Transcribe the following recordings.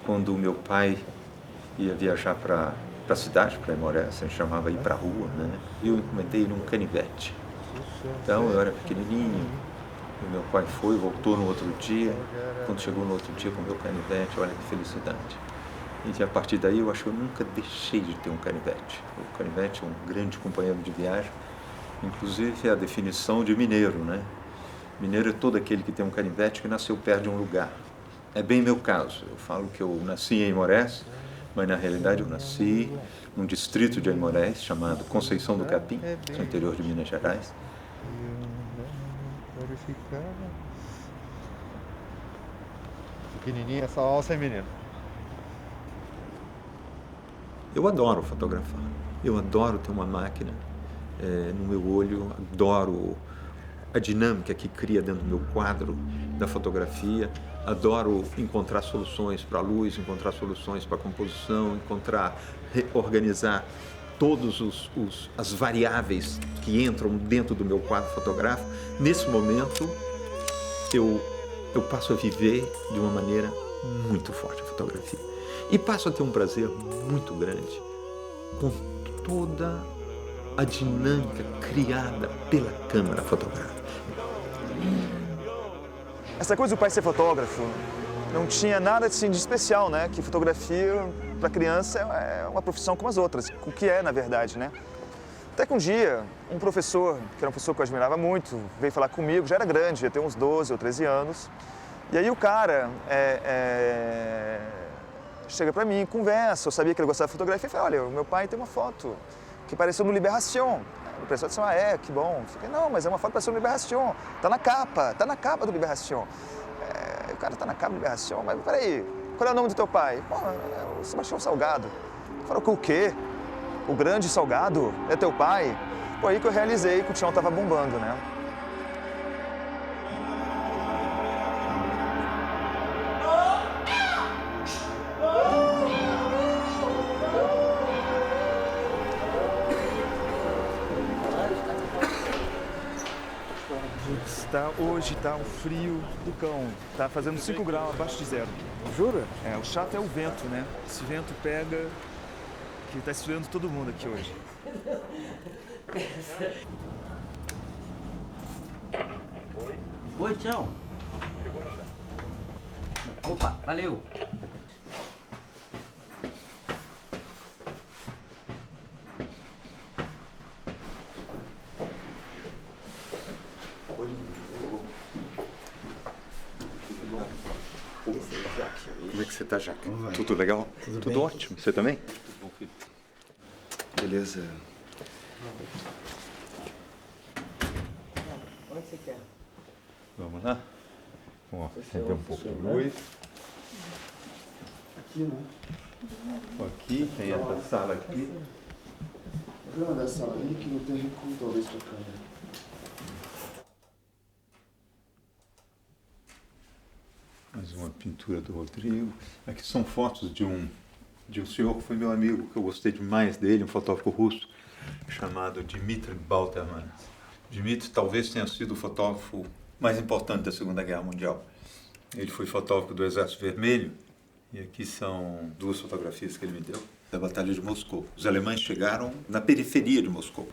quando o meu pai ia viajar para a cidade, para Aimorés, a gente chamava ir para a rua, né? E eu encomendei num canivete. Então eu era pequenininho, e meu pai foi, voltou no outro dia. Quando chegou no outro dia com o meu canivete, olha que felicidade. E a partir daí eu acho que eu nunca deixei de ter um canivete. O canivete é um grande companheiro de viagem, inclusive é a definição de mineiro, né? Mineiro é todo aquele que tem um canivete que nasceu perto de um lugar. É bem meu caso. Eu falo que eu nasci em Aimorés, mas na realidade eu nasci num distrito de Aimorés chamado Conceição do Capim, no interior de Minas Gerais. Pequenininha, essa alça, hein, menino? Eu adoro fotografar. Eu adoro ter uma máquina no meu olho, adoro a dinâmica que cria dentro do meu quadro da fotografia, adoro encontrar soluções para a luz, encontrar soluções para a composição, organizar todas as variáveis que entram dentro do meu quadro fotográfico. Nesse momento, eu passo a viver de uma maneira muito forte a fotografia. E passo a ter um prazer muito grande com toda a dinâmica criada pela câmera fotográfica. Essa coisa do pai ser fotógrafo não tinha nada assim, de especial, né? Que fotografia para criança é uma profissão como as outras, o que é, na verdade, né? Até que um dia, um professor, que era um professor que eu admirava muito, veio falar comigo, já era grande, já tem uns 12 ou 13 anos. E aí o cara chega pra mim, conversa, eu sabia que ele gostava de fotografia, e falei, olha, o meu pai tem uma foto que apareceu no Libération. O pessoal disse, que bom. Eu falei, não, mas é uma foto que apareceu no Libération, tá na capa do Libération. O cara tá na capa do Libération, mas peraí, qual é o nome do teu pai? Pô, é o Sebastião Salgado. Falou, o quê? O grande Salgado? É teu pai? Foi aí que eu realizei que o Tião tava bombando, né? Hoje tá um frio do cão, tá fazendo 5 graus abaixo de zero. Jura? O chato é o vento, né? Esse vento pega, que tá esfriando todo mundo aqui hoje. Oi, tchau. Opa, valeu. Como é que você tá, Jaca? Tudo legal? Tudo ótimo. Você também? Tudo bom, filho? Beleza. Onde você quer? Vamos lá? Vamos acender um pouco de luz. Aqui, né? Aqui, tem essa sala aqui. Tá vendo essa sala ali que não tem recuo, talvez, pra câmera? Mais uma pintura do Rodrigo. Aqui são fotos de um senhor que foi meu amigo, que eu gostei demais dele, um fotógrafo russo, chamado Dmitry Balterman. Dmitry talvez tenha sido o fotógrafo mais importante da Segunda Guerra Mundial. Ele foi fotógrafo do Exército Vermelho, e aqui são 2 fotografias que ele me deu, da Batalha de Moscou. Os alemães chegaram na periferia de Moscou.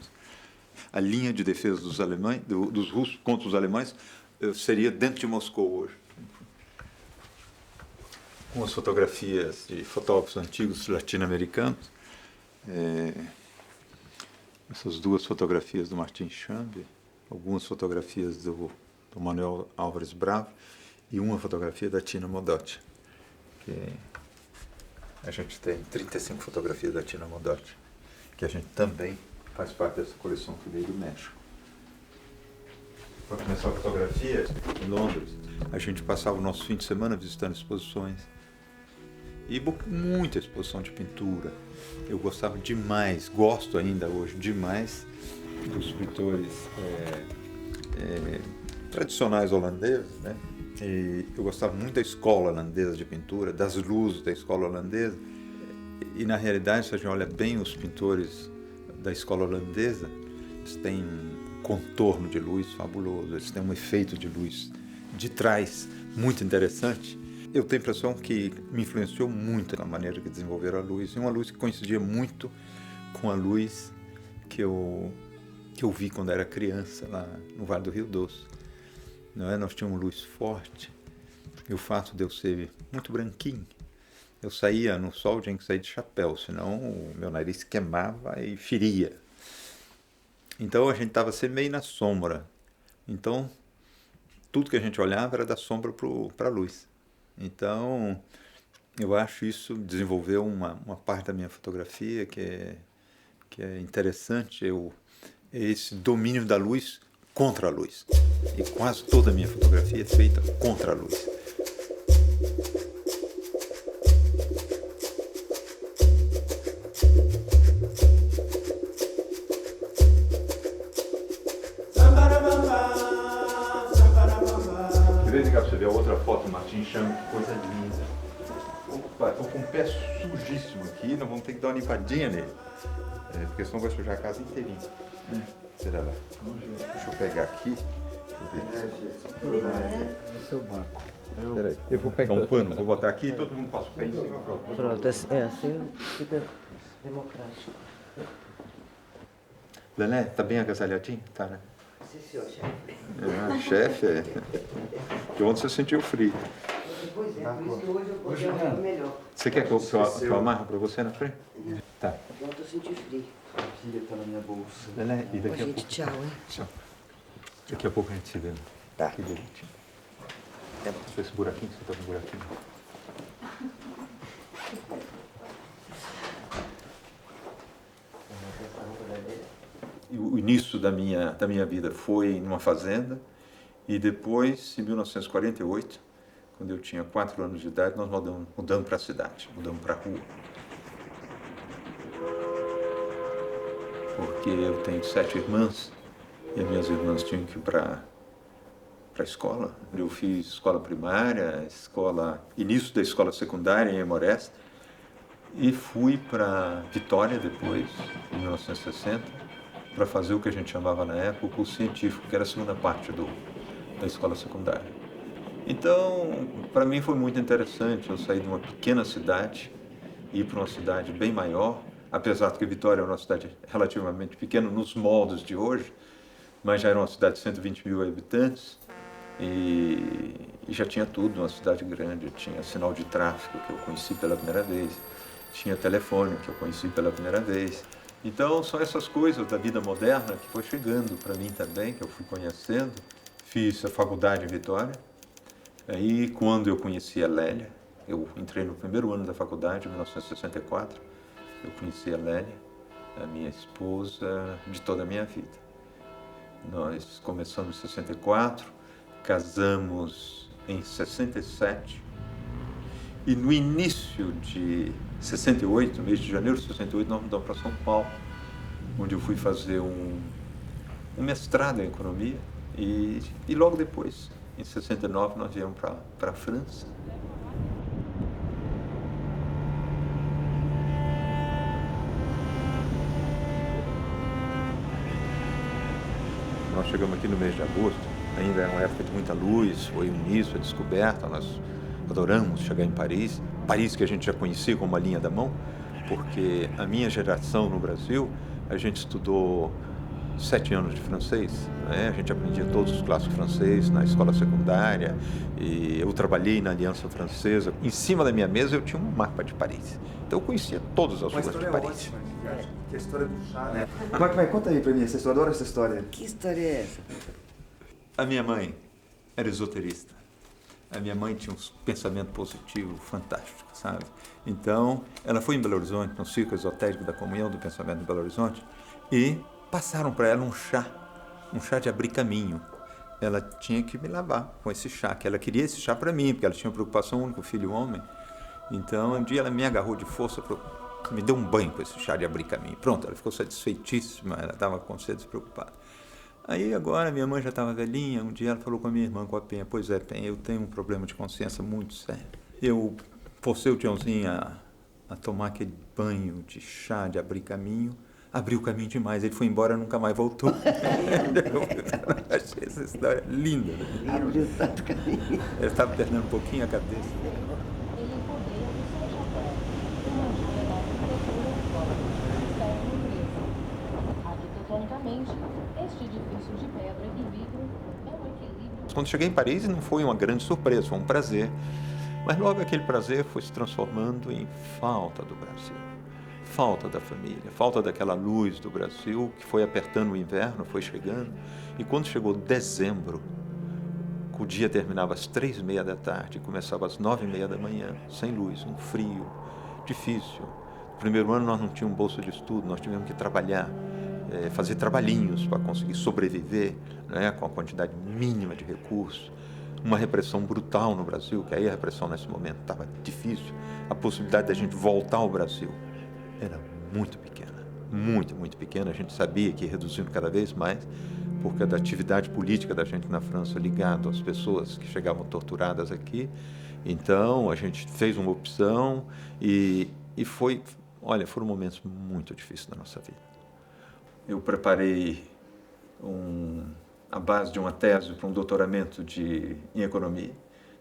A linha de defesa dos alemães, dos russos contra os alemães seria dentro de Moscou hoje. Algumas fotografias de fotógrafos antigos latino-americanos. Essas 2 fotografias do Martin Chambe, algumas fotografias do Manuel Álvares Bravo e uma fotografia da Tina Modotti. A gente tem 35 fotografias da Tina Modotti, que a gente também faz parte dessa coleção que veio do México. Para começar a fotografia, em Londres, a gente passava o nosso fim de semana visitando exposições. E muita exposição de pintura. Eu gostava demais, gosto ainda hoje demais dos pintores tradicionais holandeses, né? E eu gostava muito da escola holandesa de pintura, das luzes da escola holandesa. E na realidade, se a gente olha bem os pintores da escola holandesa, eles têm um contorno de luz fabuloso, eles têm um efeito de luz de trás muito interessante. Eu tenho a impressão que me influenciou muito na maneira que desenvolveram a luz, e uma luz que coincidia muito com a luz que eu vi quando era criança lá no Vale do Rio Doce. Não é? Nós tínhamos luz forte, e o fato de eu ser muito branquinho, eu saía no sol, tinha que sair de chapéu, senão o meu nariz queimava e feria. Então a gente estava sempre meio na sombra. Então tudo que a gente olhava era da sombra para a luz. Então eu acho isso desenvolveu uma parte da minha fotografia que é interessante, esse domínio da luz contra a luz. E quase toda a minha fotografia é feita contra a luz. Você vê a outra foto, o Martin chama, que coisa linda. Opa, estou com o pé sujíssimo aqui, nós vamos ter que dar uma limpadinha nele. Porque senão vai sujar a casa inteirinha. Será lá? Deixa eu pegar aqui. No seu banco. Peraí, eu vou pegar um pano, vou botar aqui e todo mundo passa o pé em cima. Pronto, assim fica democrático. Lené, tá bem agasalhadinho? Tá, né? Sim, senhor, chefe. Chefe, é. De onde você sentiu frio? Pois é, por isso que hoje eu posso melhor. Você quer que eu amarre pra você na frente? Tá. Pronto, eu senti frio. Aqui tá na minha bolsa. Lené, e daqui a Gente, pouco... tchau, hein? Tchau. Daqui a pouco a gente se vê. Né? Tá. Que direitinho. Esse buraquinho, você tá com buraquinho. O início da minha vida foi numa fazenda e depois, em 1948, quando eu tinha 4 anos de idade, nós mudamos para a cidade, mudamos para a rua. Porque eu tenho 7 irmãs e as minhas irmãs tinham que ir para a escola. Eu fiz escola primária, início da escola secundária em Emoresta e fui para Vitória depois, em 1960, para fazer o que a gente chamava na época o curso científico, que era a segunda parte da escola secundária. Então, para mim foi muito interessante eu sair de uma pequena cidade e ir para uma cidade bem maior, apesar de que Vitória é uma cidade relativamente pequena nos moldes de hoje, mas já era uma cidade de 120 mil habitantes e já tinha tudo, uma cidade grande, tinha sinal de tráfego, que eu conheci pela primeira vez, tinha telefone, que eu conheci pela primeira vez. Então, são essas coisas da vida moderna que foi chegando para mim também, que eu fui conhecendo. Fiz a faculdade em Vitória. Aí, quando eu conheci a Lélia, eu entrei no primeiro ano da faculdade, em 1964. Eu conheci a Lélia, a minha esposa de toda a minha vida. Nós começamos em 64, casamos em 67. E no início de 68, mês de janeiro de 68, nós mudamos para São Paulo, onde eu fui fazer um mestrado em economia e logo depois, em 69, nós viemos para a França. Nós chegamos aqui no mês de agosto, ainda era uma época de muita luz, foi o início, a descoberta, nós adoramos chegar em Paris, Paris que a gente já conhecia como a linha da mão, porque a minha geração no Brasil, a gente estudou 7 anos de francês, né? A gente aprendia todos os clássicos franceses na escola secundária e eu trabalhei na Aliança Francesa. Em cima da minha mesa eu tinha um mapa de Paris, então eu conhecia todas as ruas de Paris. Ótima, que é a história do chá, né? Mas conta aí pra mim, eu adoro essa história. Que história é essa? A minha mãe era esoterista. A minha mãe tinha um pensamento positivo fantástico, sabe? Então, ela foi em Belo Horizonte, no Círculo Esotérico da Comunhão do Pensamento de Belo Horizonte, e passaram para ela um chá de abrir caminho. Ela tinha que me lavar com esse chá, que ela queria esse chá para mim, porque ela tinha uma preocupação, o único filho homem. Então, um dia ela me agarrou de força, me deu um banho com esse chá de abrir caminho. Pronto, ela ficou satisfeitíssima, ela estava com você despreocupada. Aí agora minha mãe já estava velhinha, um dia ela falou com a minha irmã, com a Penha, pois é, Penha, eu tenho um problema de consciência muito sério. Eu forcei o Tiãozinho a tomar aquele banho de chá de abrir caminho, abriu o caminho demais. Ele foi embora e nunca mais voltou. Eu achei essa história linda. Né? Abriu tanto caminho. Ele estava perdendo um pouquinho a cabeça. Ele rodeia o seu chapéu, uma joia da arquitetura externa empresa. Arquitetonicamente, este edifício de pedra e vidro é um equilíbrio. Quando cheguei em Paris, não foi uma grande surpresa, foi um prazer. Mas logo aquele prazer foi se transformando em falta do Brasil. Falta da família, falta daquela luz do Brasil que foi apertando o inverno, foi chegando. E quando chegou dezembro, o dia terminava às 3h30 da tarde e começava às 9h30 da manhã, sem luz, um frio, difícil. No primeiro ano nós não tínhamos bolsa de estudo, nós tivemos que trabalhar, fazer trabalhinhos para conseguir sobreviver, né, com a quantidade mínima de recursos. Uma repressão brutal no Brasil, que aí a repressão nesse momento estava difícil. A possibilidade da gente voltar ao Brasil era muito pequena, muito, muito pequena. A gente sabia que ia reduzindo cada vez mais, porque da atividade política da gente na França ligada às pessoas que chegavam torturadas aqui. Então, a gente fez uma opção e foi, olha, foram momentos muito difíceis da nossa vida. Eu preparei a base de uma tese para um doutoramento em economia.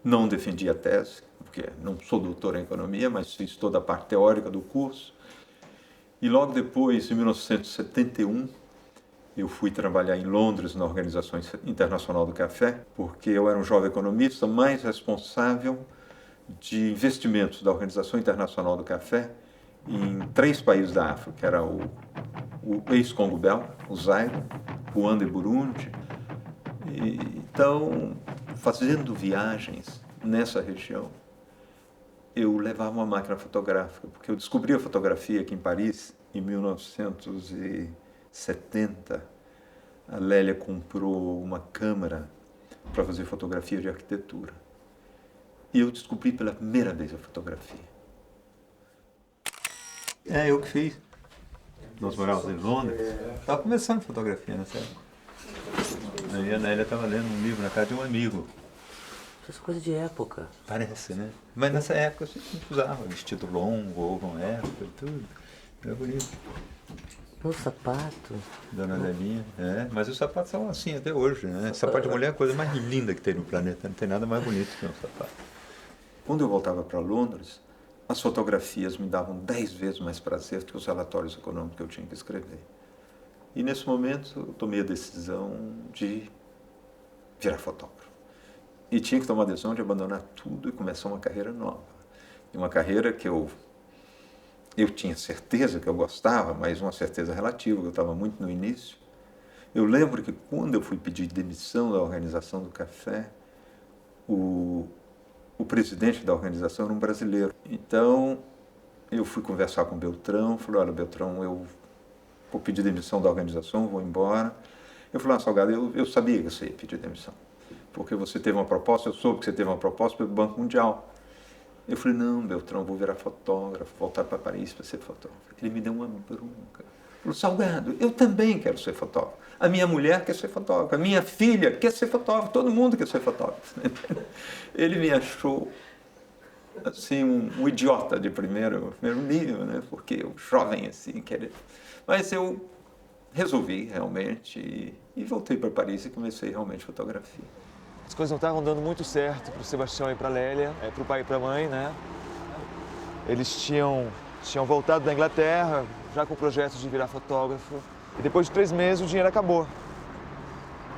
Não defendi a tese, porque não sou doutor em economia, mas fiz toda a parte teórica do curso. E logo depois, em 1971, eu fui trabalhar em Londres, na Organização Internacional do Café, porque eu era um jovem economista mais responsável de investimentos da Organização Internacional do Café em 3 países da África, que era o ex-Congo belga, o Zaire, Ruanda e Burundi. Então, fazendo viagens nessa região, eu levava uma máquina fotográfica, porque eu descobri a fotografia aqui em Paris em 1970. A Lélia comprou uma câmera para fazer fotografia de arquitetura. E eu descobri pela primeira vez a fotografia. É, eu que fiz. Nós morávamos em Londres. Estava começando fotografia nessa época. Aí a Nélia estava lendo um livro na casa de um amigo. Essas coisas de época. Parece, né? Mas nessa época a gente usava vestido longo, ou com época e tudo. Era bonito. Meu sapato. Dona Lélia, mas os sapatos são assim até hoje, né? Sapato de mulher é a coisa mais linda que tem no planeta. Não tem nada mais bonito que um sapato. Quando eu voltava para Londres, as fotografias me davam 10 vezes mais prazer do que os relatórios econômicos que eu tinha que escrever. E nesse momento eu tomei a decisão de virar fotógrafo. E tinha que tomar a decisão de abandonar tudo e começar uma carreira nova. E uma carreira que eu tinha certeza que eu gostava, mas uma certeza relativa, que eu estava muito no início. Eu lembro que quando eu fui pedir demissão da organização do café, o presidente da organização era um brasileiro. Então, eu fui conversar com o Beltrão, falei, olha, Beltrão, eu vou pedir demissão da organização, vou embora. Eu falei, Salgado, eu sabia que você ia pedir demissão, porque você teve uma proposta, eu soube que você teve uma proposta pelo Banco Mundial. Eu falei, não, Beltrão, vou virar fotógrafo, voltar para Paris para ser fotógrafo. Ele me deu uma bronca. Falou, Salgado, eu também quero ser fotógrafo. A minha mulher quer ser fotógrafa, a minha filha quer ser fotógrafo, todo mundo quer ser fotógrafo. Ele me achou, assim, um idiota de primeiro nível, né? Porque eu, jovem assim, queria... Mas eu resolvi realmente e voltei para Paris e comecei realmente fotografia. As coisas não estavam dando muito certo para o Sebastião e para a Lélia, para o pai e para a mãe, né? Eles tinham voltado da Inglaterra, já com projetos de virar fotógrafo. E depois de 3 meses o dinheiro acabou.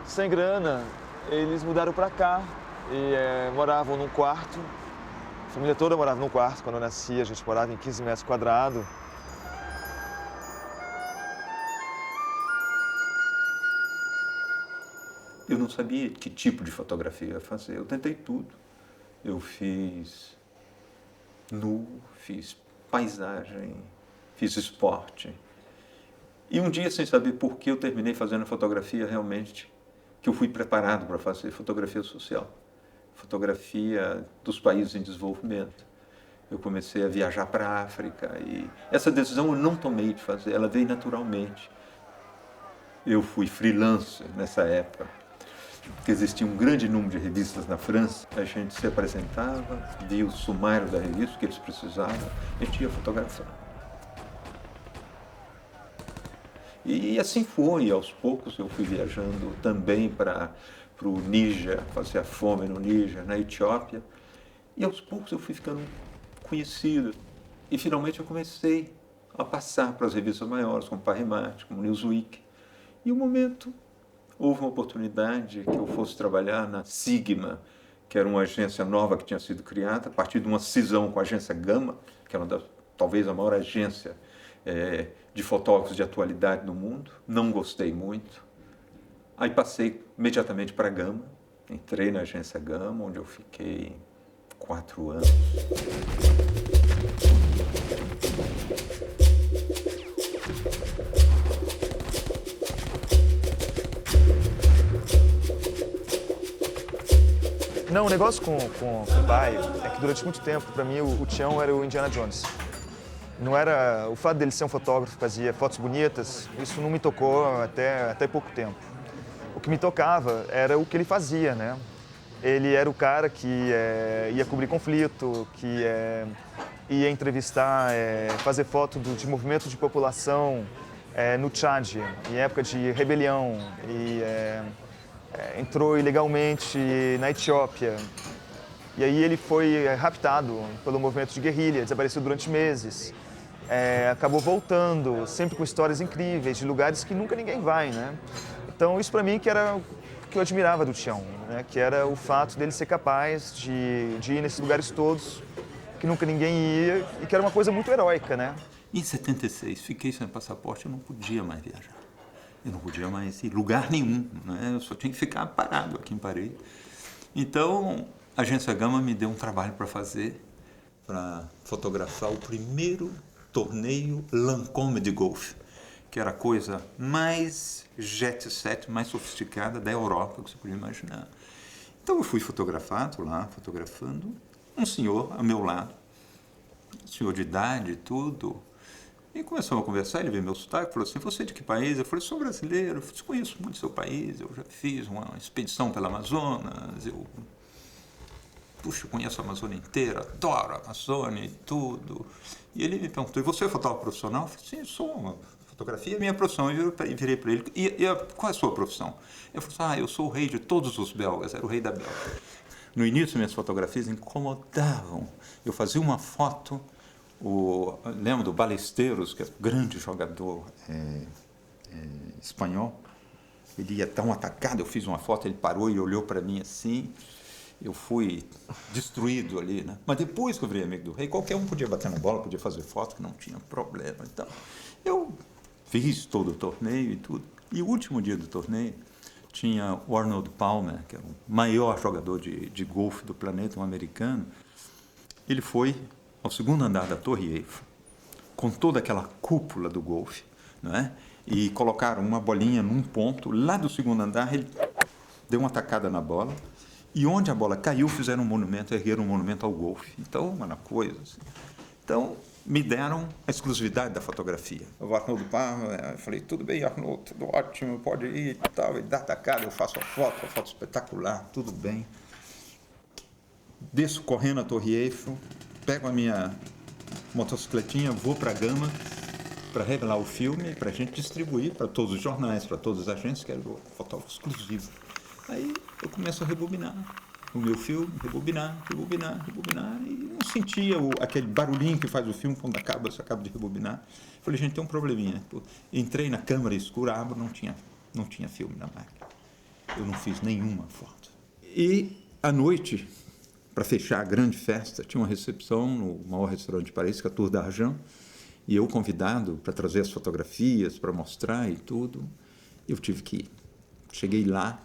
Sem grana, eles mudaram para cá e moravam num quarto. A família toda morava num quarto. Quando eu nasci, a gente morava em 15 metros quadrados. Eu não sabia que tipo de fotografia ia fazer. Eu tentei tudo. Eu fiz nu, fiz paisagem, fiz esporte. E um dia, sem saber por que, eu terminei fazendo fotografia realmente que eu fui preparado para fazer, fotografia social. Fotografia dos países em desenvolvimento. Eu comecei a viajar para a África e essa decisão eu não tomei de fazer, ela veio naturalmente. Eu fui freelancer nessa época. Que existia um grande número de revistas na França, a gente se apresentava, via o sumário da revista, o que eles precisavam, a gente ia fotografar. E assim foi, aos poucos eu fui viajando também para o Níger, fazer a fome no Níger, na Etiópia. E aos poucos eu fui ficando conhecido. E finalmente eu comecei a passar para as revistas maiores, como Parremat, como Newsweek. E um momento, houve uma oportunidade que eu fosse trabalhar na Sigma, que era uma agência nova que tinha sido criada, a partir de uma cisão com a agência Gama, que era talvez a maior agência de fotógrafos de atualidade no mundo. Não gostei muito. Aí passei imediatamente para a Gama, entrei na agência Gama, onde eu fiquei 4 anos. Não, o negócio com o pai é que durante muito tempo, para mim, o Tião era o Indiana Jones. Não era o fato dele ser um fotógrafo que fazia fotos bonitas, isso não me tocou até pouco tempo. O que me tocava era o que ele fazia, né? Ele era o cara que ia cobrir conflito, que ia entrevistar, fazer foto de movimento de população no Tchad, em época de rebelião, e entrou ilegalmente na Etiópia. E aí ele foi raptado pelo movimento de guerrilha, desapareceu durante meses. Acabou voltando, sempre com histórias incríveis, de lugares que nunca ninguém vai, né? Então isso para mim que era o que eu admirava do Tião, né? Que era o fato dele ser capaz de ir nesses lugares todos que nunca ninguém ia e que era uma coisa muito heróica, né? Em 76, fiquei sem passaporte, eu não podia mais viajar. Eu não podia mais ir lugar nenhum, né? Eu só tinha que ficar parado aqui em Paris. Então, a agência Gama me deu um trabalho para fazer, para fotografar o primeiro torneio Lancôme de golfe, que era a coisa mais jet set, mais sofisticada da Europa que você podia imaginar. Então eu fui fotografado lá, fotografando um senhor ao meu lado, um senhor de idade e tudo, e começamos a conversar, ele veio meu sotaque, falou assim, você é de que país? Eu falei, sou brasileiro, eu conheço muito seu país, eu já fiz uma expedição pela Amazonas, eu conheço a Amazônia inteira, adoro a Amazônia e tudo. E ele me perguntou, e você é fotógrafo profissional? Eu falei, sim, sou uma fotografia, é minha profissão. Eu virei para ele, qual é a sua profissão? Eu falei, eu sou o rei de todos os belgas, era o rei da Bélgica. No início, minhas fotografias incomodavam. Eu fazia uma foto, lembro do Ballesteros, que é um grande jogador espanhol, ele ia dar uma atacada, eu fiz uma foto, ele parou e olhou para mim assim, eu fui destruído ali, né? Mas depois que eu virei amigo do rei, qualquer um podia bater na bola, podia fazer foto, que não tinha problema. Então, eu fiz todo o torneio e tudo. E o último dia do torneio, tinha o Arnold Palmer, que era o maior jogador de golfe do planeta, um americano. Ele foi ao segundo andar da Torre Eiffel, com toda aquela cúpula do golfe, não é? E colocaram uma bolinha num ponto, lá do segundo andar, ele deu uma tacada na bola, e onde a bola caiu, fizeram um monumento, ergueram um monumento ao golfe. Então, uma coisa assim. Então, me deram a exclusividade da fotografia. O Arnold Palmer, eu falei, tudo bem, Arnold, tudo ótimo, pode ir e tal, e dá tacada, eu faço a foto espetacular, tudo bem. Desço correndo a Torre Eiffel, pego a minha motocicletinha, vou para a Gama para revelar o filme, para a gente distribuir para todos os jornais, para todas as agências, que era o fotógrafo exclusivo. Aí eu começo a rebobinar o meu filme, rebobinar, e não sentia aquele barulhinho que faz o filme quando você acaba de rebobinar. Falei, gente, tem um probleminha. Entrei na câmera escura, abro, não tinha filme na máquina. Eu não fiz nenhuma foto. E à noite, para fechar a grande festa, tinha uma recepção no maior restaurante de Paris, que é a Tour d'Argent, e eu convidado para trazer as fotografias, para mostrar e tudo. Eu tive que ir. Cheguei lá,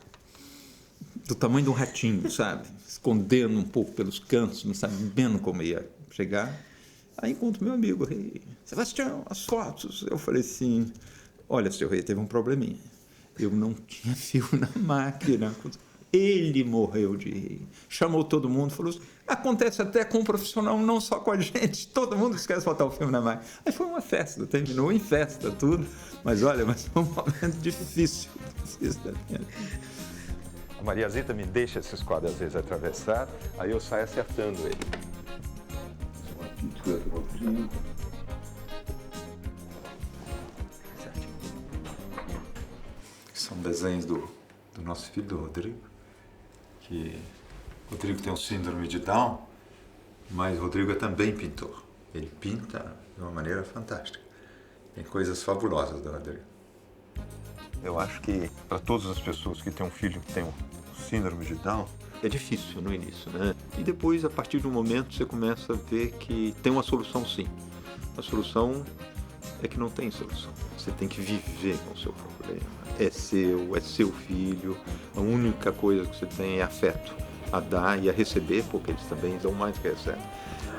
do tamanho de um ratinho, sabe? Escondendo um pouco pelos cantos, não sabendo como ia chegar. Aí encontro meu amigo, Rei. Sebastião, as fotos. Eu falei assim, olha, seu Rei, teve um probleminha. Eu não tinha filme na máquina. Ele morreu de rir. Chamou todo mundo, falou assim, acontece até com um profissional, não só com a gente. Todo mundo esquece de botar o filme na máquina. Aí foi uma festa, terminou em festa, tudo. Mas olha, foi um momento difícil da minha vida. A Maria Zita me deixa esses quadros às vezes atravessar, aí eu saio acertando ele. desenhos do nosso filho, do Rodrigo, que o Rodrigo tem um síndrome de Down, mas o Rodrigo é também pintor. Ele pinta de uma maneira fantástica. Tem coisas fabulosas do Rodrigo. Eu acho que para todas as pessoas que têm um filho que tem um síndrome de Down, é difícil no início, né? E depois, a partir de um momento, você começa a ver que tem uma solução, sim. A solução é que não tem solução. Você tem que viver com o seu problema. É seu filho. A única coisa que você tem é afeto a dar e a receber, porque eles também dão mais do que recebem.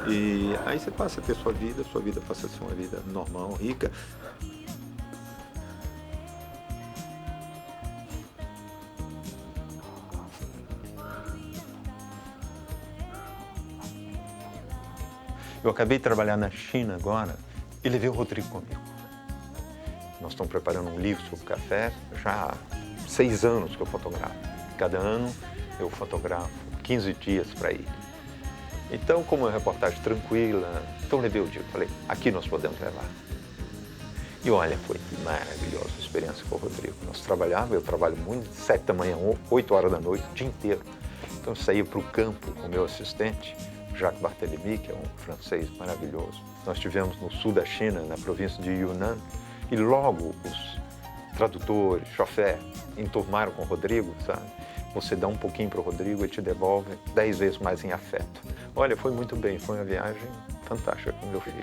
E aí você passa a ter sua vida passa a ser uma vida normal, rica. Eu acabei de trabalhar na China agora e levei o Rodrigo comigo. Nós estamos preparando um livro sobre café, já há 6 anos que eu fotografo. Cada ano eu fotografo 15 dias para ele. Então, como é uma reportagem tranquila, então levei o dia. Falei, aqui nós podemos levar. E olha, foi maravilhosa a experiência com o Rodrigo. Eu trabalho muito, 7 da manhã, 8 horas da noite, o dia inteiro. Então eu saía para o campo com o meu assistente, Jacques Barthélemy, que é um francês maravilhoso. Nós estivemos no sul da China, na província de Yunnan, e logo os tradutores, chofé, enturmaram com o Rodrigo, sabe? Você dá um pouquinho para o Rodrigo e te devolve 10 vezes mais em afeto. Olha, foi muito bem, foi uma viagem fantástica com meu filho.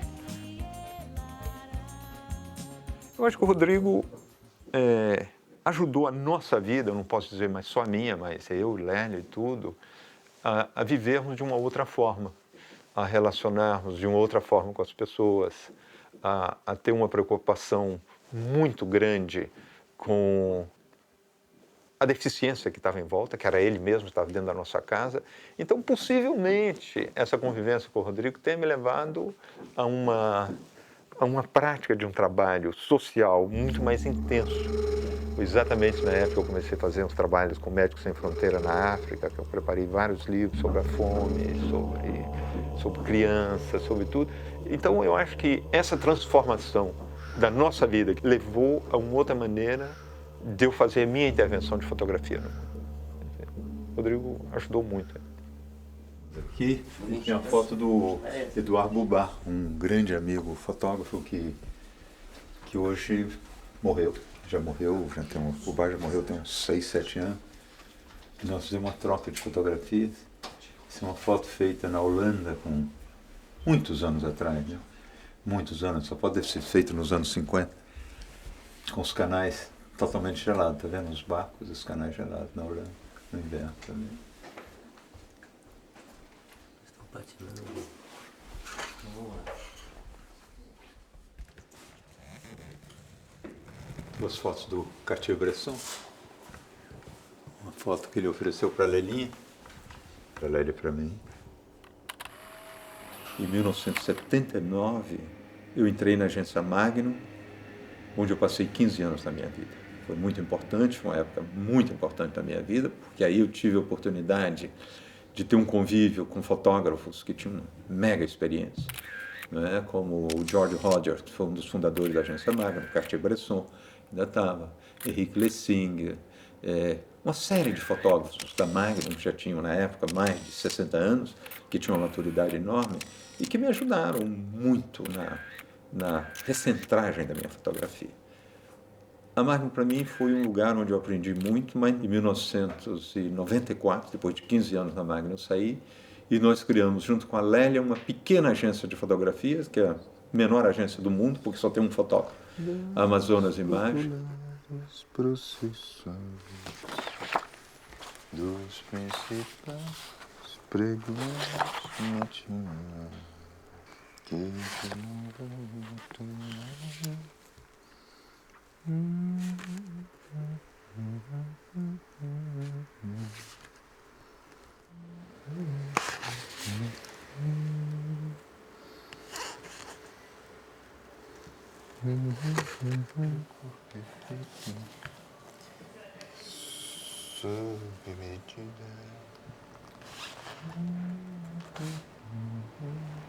Eu acho que o Rodrigo ajudou a nossa vida, eu não posso dizer mais só a minha, mas eu, Lélio e tudo, a vivermos de uma outra forma, a relacionarmos de uma outra forma com as pessoas, a ter uma preocupação muito grande com a deficiência que estava em volta, que era ele mesmo, estava dentro da nossa casa. Então, possivelmente, essa convivência com o Rodrigo tenha me levado a uma prática de um trabalho social muito mais intenso. Exatamente na época eu comecei a fazer uns trabalhos com Médicos Sem Fronteira na África, que eu preparei vários livros sobre a fome, sobre crianças, sobre tudo. Então, eu acho que essa transformação da nossa vida levou a uma outra maneira de eu fazer a minha intervenção de fotografia. O Rodrigo ajudou muito. Aqui tem a foto do Eduardo Bubar, um grande amigo fotógrafo que hoje morreu. O Bubar já morreu tem uns 6, 7 anos. E nós fizemos uma troca de fotografias. Essa é uma foto feita na Holanda com muitos anos atrás, né? Muitos anos, só pode ter sido feito nos anos 50, com os canais totalmente gelados, tá vendo? Os barcos, os canais gelados na Holanda, no inverno também. Estão patinando. Vamos lá. Duas fotos do Cartier-Bresson. Uma foto que ele ofereceu para a Lelinha, para a Lélia e para mim. Em 1979, eu entrei na agência Magnum, onde eu passei 15 anos da minha vida. Foi muito importante, foi uma época muito importante da minha vida, porque aí eu tive a oportunidade de ter um convívio com fotógrafos que tinham mega experiência, né? Como o George Rogers, que foi um dos fundadores da agência Magnum, Cartier-Bresson, ainda estava, Henrique Lessinger, uma série de fotógrafos da Magnum que já tinham na época mais de 60 anos, que tinham uma maturidade enorme e que me ajudaram muito na recentragem da minha fotografia. A Magnum, para mim, foi um lugar onde eu aprendi muito, mas em 1994, depois de 15 anos na Magnum, eu saí e nós criamos, junto com a Lélia, uma pequena agência de fotografias, que é a menor agência do mundo, porque só tem um fotógrafo, a Amazonas Imagem. Procissões dos principais pregos que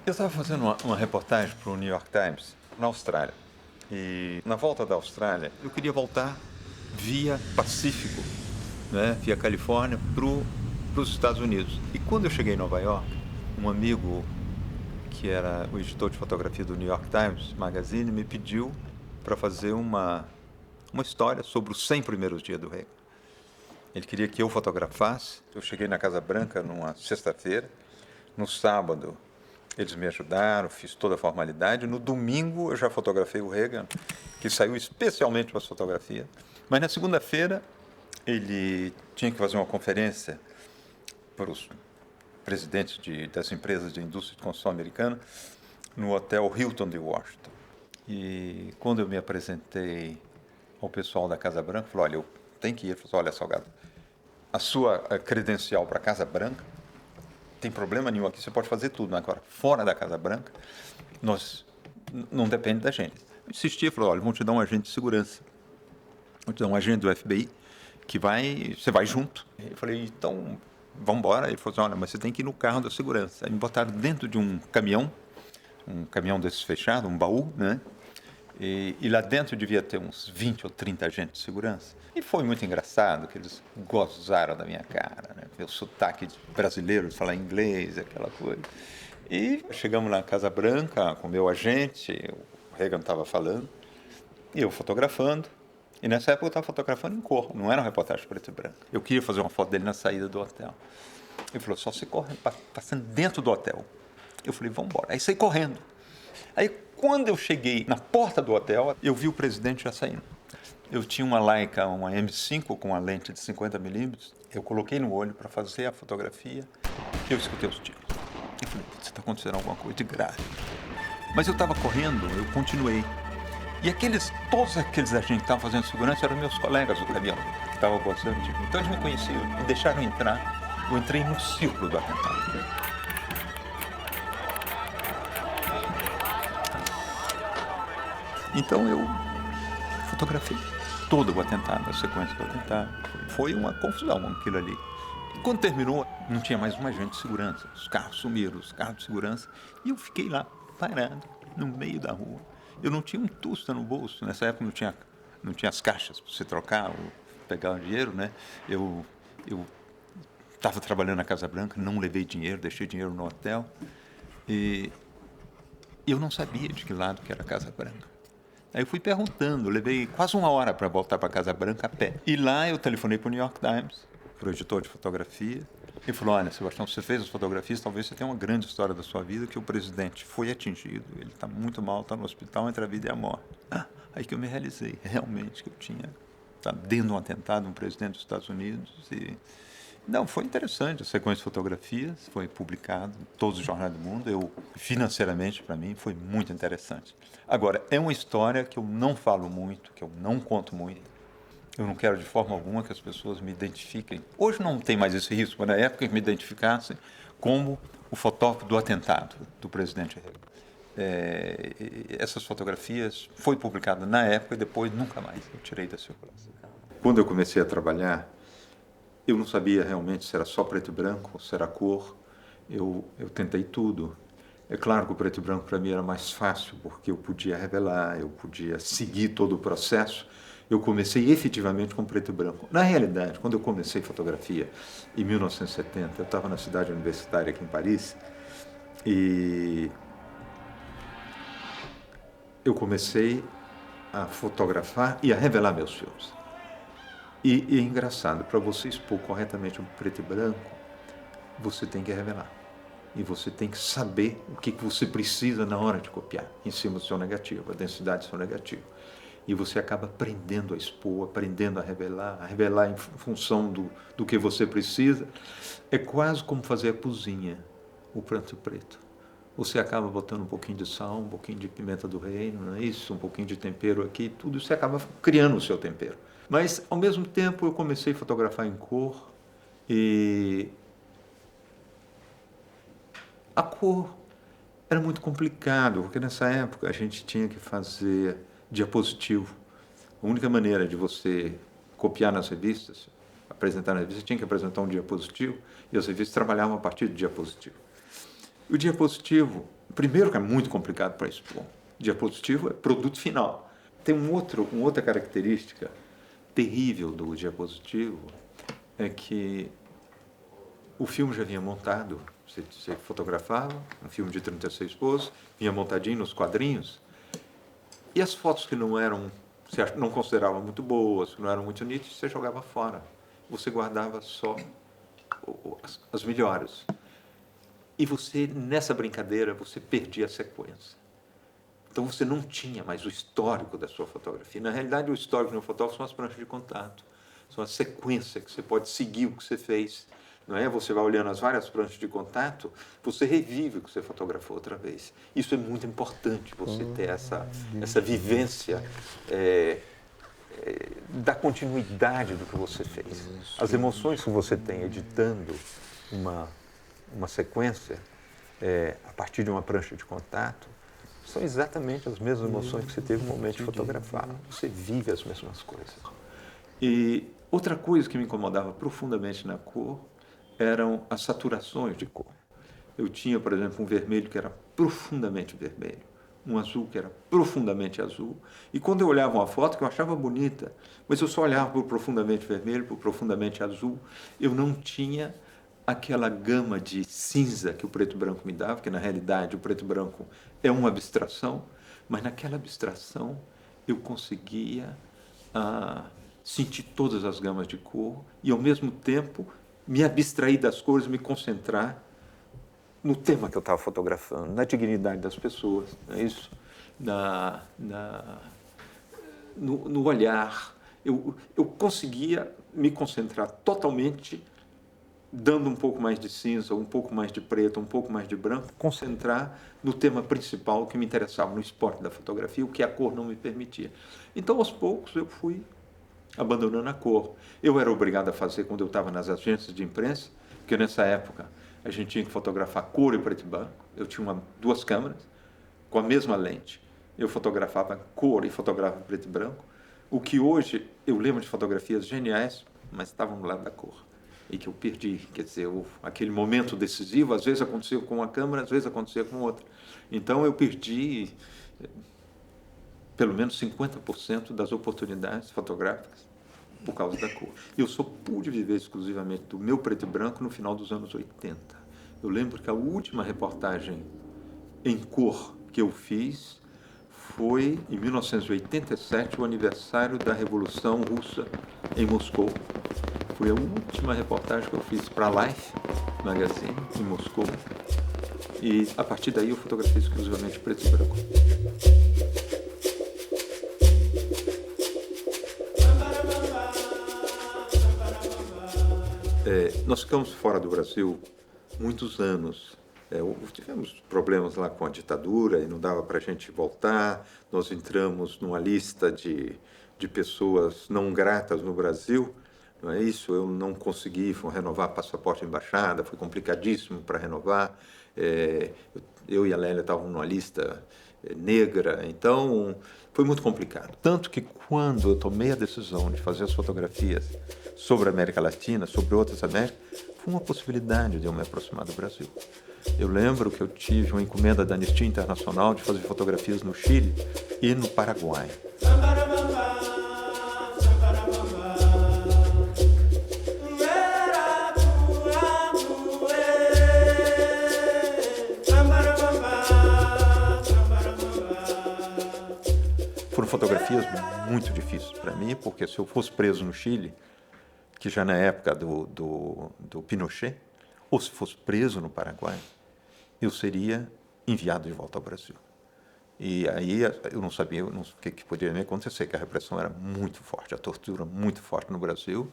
Eu estava fazendo uma reportagem para o New York Times, na Austrália. E na volta da Austrália, eu queria voltar via Pacífico, né, via Califórnia, para os Estados Unidos. E quando eu cheguei em Nova York, um amigo que era o editor de fotografia do New York Times Magazine me pediu para fazer uma história sobre os 100 primeiros dias do Reagan. Ele queria que eu fotografasse. Eu cheguei na Casa Branca numa sexta-feira. No sábado, eles me ajudaram, fiz toda a formalidade. No domingo, eu já fotografei o Reagan, que saiu especialmente para as fotografias. Mas na segunda-feira, ele tinha que fazer uma conferência para os presidentes das empresas de indústria de construção americana no Hotel Hilton de Washington. E quando eu me apresentei ao pessoal da Casa Branca, falei, olha, eu tenho que ir. Ele falou, olha, Salgado, a sua credencial para a Casa Branca, tem problema nenhum aqui, você pode fazer tudo. Agora, fora da Casa Branca, não depende da gente. Eu insisti, falou, olha, vamos te dar um agente de segurança. Vamos te dar um agente do FBI, que você vai junto. Eu falei, então, vamos embora. Ele falou assim, olha, mas você tem que ir no carro da segurança. Aí me botaram dentro de um caminhão desses fechados, um baú, né? E lá dentro devia ter uns 20 ou 30 agentes de segurança. E foi muito engraçado, que eles gozaram da minha cara, né? Meu sotaque brasileiro, de falar inglês, aquela coisa. E chegamos na Casa Branca com o meu agente, o Reagan estava falando, e eu fotografando. E nessa época eu estava fotografando em cor, não era uma reportagem preto e branco. Eu queria fazer uma foto dele na saída do hotel. Ele falou, só você corre, passando dentro do hotel. Eu falei, vamos embora. Aí saí correndo. Aí, quando eu cheguei na porta do hotel, eu vi o presidente já saindo. Eu tinha uma Leica, uma M5 com uma lente de 50mm. Eu coloquei no olho para fazer a fotografia e eu escutei os tiros. Eu falei, está acontecendo alguma coisa de grave. Mas eu estava correndo, eu continuei. E todos aqueles agentes que estavam fazendo segurança eram meus colegas do caminhão, que estavam gostando de mim. Então eles me conheciam, me deixaram entrar. Eu entrei no círculo do atentado. Então eu fotografei todo o atentado, a sequência do atentado. Foi uma confusão aquilo ali. E quando terminou, não tinha mais um agente de segurança. Os carros sumiram, os carros de segurança. E eu fiquei lá, parado, no meio da rua. Eu não tinha um tostão no bolso. Nessa época não tinha as caixas para você trocar ou pegar o dinheiro, né? Eu estava trabalhando na Casa Branca, não levei dinheiro, deixei dinheiro no hotel. E eu não sabia de que lado que era a Casa Branca. Aí eu fui perguntando, levei quase uma hora para voltar para a Casa Branca a pé. E lá eu telefonei para o New York Times, para o editor de fotografia. Ele falou, olha, Sebastião, você fez as fotografias, talvez você tenha uma grande história da sua vida, que o presidente foi atingido, ele está muito mal, está no hospital entre a vida e a morte. Aí que eu me realizei, realmente, que eu tinha dentro de um atentado, um presidente dos Estados Unidos. Não, foi interessante, a sequência de fotografias foi publicada em todos os jornais do mundo. Financeiramente, para mim, foi muito interessante. Agora, é uma história que eu não falo muito, que eu não conto muito. Eu não quero de forma alguma que as pessoas me identifiquem. Hoje não tem mais esse risco, mas na época que me identificassem como o fotógrafo do atentado do presidente Reagan. Essas fotografias foi publicada na época e depois nunca mais eu tirei da circulação. Quando eu comecei a trabalhar, eu não sabia realmente se era só preto e branco, se era cor. Eu tentei tudo. É claro que o preto e branco para mim era mais fácil, porque eu podia revelar, eu podia seguir todo o processo. Eu comecei efetivamente com preto e branco. Na realidade, quando eu comecei fotografia, em 1970, eu estava na cidade universitária aqui em Paris, e eu comecei a fotografar e a revelar meus filmes. E é engraçado, para você expor corretamente um preto e branco, você tem que revelar. E você tem que saber o que você precisa na hora de copiar, em cima do seu negativo, a densidade do seu negativo. E você acaba aprendendo a expor, aprendendo a revelar em função do que você precisa. É quase como fazer a cozinha, o branco e o preto. Você acaba botando um pouquinho de sal, um pouquinho de pimenta do reino, não é isso? Um pouquinho de tempero aqui, tudo isso você acaba criando o seu tempero. Mas, ao mesmo tempo, eu comecei a fotografar em cor e a cor era muito complicado, porque nessa época a gente tinha que fazer diapositivo. A única maneira de você copiar nas revistas, apresentar nas revistas, tinha que apresentar um diapositivo e as revistas trabalhavam a partir do diapositivo. E o diapositivo, primeiro que é muito complicado para expor, diapositivo é produto final. Tem uma outra característica terrível do diapositivo é que o filme já vinha montado, você fotografava, um filme de 36 poses, vinha montadinho nos quadrinhos, e as fotos que não eram, você não considerava muito boas, que não eram muito nítidas, você jogava fora. Você guardava só as melhores. E você, nessa brincadeira, você perdia a sequência. Então você não tinha mais o histórico da sua fotografia. Na realidade, o histórico no fotógrafo são as pranchas de contato, são a sequência que você pode seguir o que você fez. Não é? Você vai olhando as várias pranchas de contato, você revive o que você fotografou outra vez. Isso é muito importante, você ter essa vivência da continuidade do que você fez. As emoções que você tem editando uma sequência a partir de uma prancha de contato são exatamente as mesmas emoções que você teve no momento de fotografar. Você vive as mesmas coisas. E outra coisa que me incomodava profundamente na cor eram as saturações de cor. Eu tinha, por exemplo, um vermelho que era profundamente vermelho, um azul que era profundamente azul, e quando eu olhava uma foto que eu achava bonita, mas eu só olhava para o profundamente vermelho, para o profundamente azul, eu não tinha aquela gama de cinza que o preto e branco me dava, que na realidade o preto e branco é uma abstração, mas naquela abstração eu conseguia sentir todas as gamas de cor e ao mesmo tempo me abstrair das cores, me concentrar no tema que eu estava fotografando, na dignidade das pessoas, não é isso? No olhar. Eu conseguia me concentrar totalmente, dando um pouco mais de cinza, um pouco mais de preto, um pouco mais de branco, concentrar no tema principal que me interessava, no esporte da fotografia, o que a cor não me permitia. Então, aos poucos, eu fui abandonando a cor. Eu era obrigado a fazer quando eu estava nas agências de imprensa, porque nessa época a gente tinha que fotografar cor e preto e branco. Eu tinha duas câmeras com a mesma lente. Eu fotografava cor e fotografava preto e branco. O que hoje eu lembro de fotografias geniais, mas estavam no lado da cor. E que eu perdi, quer dizer, aquele momento decisivo, às vezes acontecia com uma câmera, às vezes acontecia com outra. Então eu perdi pelo menos 50% das oportunidades fotográficas por causa da cor. Eu só pude viver exclusivamente do meu preto e branco no final dos anos 80. Eu lembro que a última reportagem em cor que eu fiz foi em 1987, o aniversário da Revolução Russa em Moscou. Foi a última reportagem que eu fiz para a Life Magazine, em Moscou. E, a partir daí, eu fotografei exclusivamente preto e branco. Nós ficamos fora do Brasil muitos anos. Tivemos problemas lá com a ditadura e não dava para a gente voltar. Nós entramos numa lista de pessoas não gratas no Brasil. Não é isso? Eu não consegui renovar passaporte e embaixada, foi complicadíssimo para renovar. Eu e a Lélia estávamos numa lista negra, então foi muito complicado. Tanto que quando eu tomei a decisão de fazer as fotografias sobre a América Latina, sobre outras Américas, foi uma possibilidade de eu me aproximar do Brasil. Eu lembro que eu tive uma encomenda da Anistia Internacional de fazer fotografias no Chile e no Paraguai. Foram fotografias muito difíceis para mim, porque se eu fosse preso no Chile, que já na época do Pinochet, ou se fosse preso no Paraguai, eu seria enviado de volta ao Brasil. E aí eu não sabia o que poderia me acontecer, que a repressão era muito forte, a tortura muito forte no Brasil.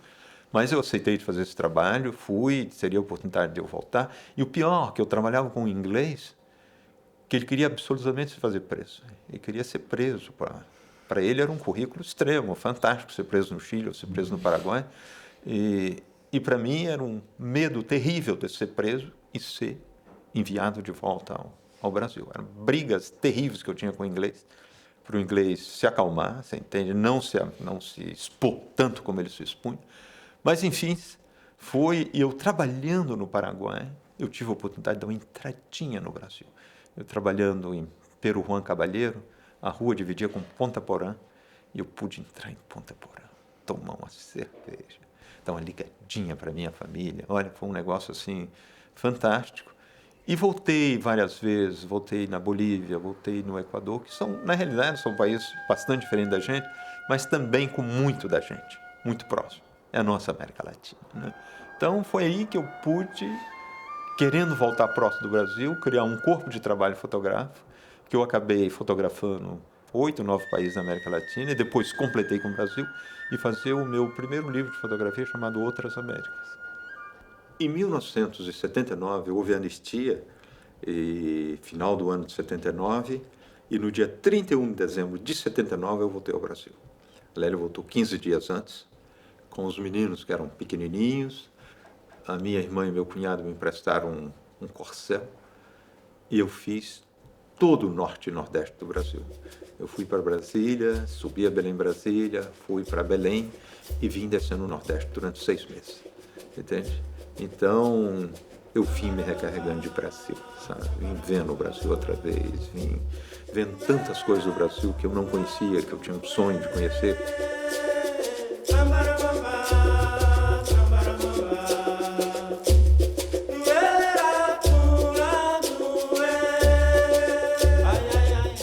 Mas eu aceitei de fazer esse trabalho, fui, seria a oportunidade de eu voltar. E o pior, que eu trabalhava com um inglês, que ele queria absolutamente se fazer preso. Ele queria ser preso. Para ele era um currículo extremo, fantástico, ser preso no Chile ou ser preso no Paraguai. E para mim era um medo terrível de ser preso e ser enviado de volta ao Brasil. Eram brigas terríveis que eu tinha com o inglês, para o inglês se acalmar, você entende? Não se expor tanto como ele se expunha. Mas, enfim, e eu trabalhando no Paraguai, eu tive a oportunidade de dar uma entradinha no Brasil. Eu trabalhando em Pero Juan Caballero, a rua dividia com Ponta Porã, e eu pude entrar em Ponta Porã. tomar uma cerveja, dar uma ligadinha para minha família. Olha, foi um negócio assim fantástico. E voltei várias vezes, voltei na Bolívia, voltei no Equador, que são, na realidade, são países bastante diferentes da gente, mas também com muito da gente, muito próximo. É a nossa América Latina, né? Então, foi aí que eu pude, querendo voltar próximo do Brasil, criar um corpo de trabalho fotográfico, que eu acabei fotografando 8, 9 países da América Latina, e depois completei com o Brasil, e fazer o meu primeiro livro de fotografia chamado Outras Américas. Em 1979, houve a anistia, final do ano de 79, e no dia 31 de dezembro de 79 eu voltei ao Brasil. A Lélia voltou 15 dias antes, com os meninos que eram pequenininhos. A minha irmã e meu cunhado me emprestaram um corcel, e eu fiz todo o norte e nordeste do Brasil. Eu fui para Brasília, subi a Belém, Brasília, fui para Belém e vim descendo no Nordeste durante 6 meses, entende? Então, eu vim me recarregando de Brasil, sabe? Vim vendo o Brasil outra vez, vim vendo tantas coisas do Brasil que eu não conhecia, que eu tinha um sonho de conhecer.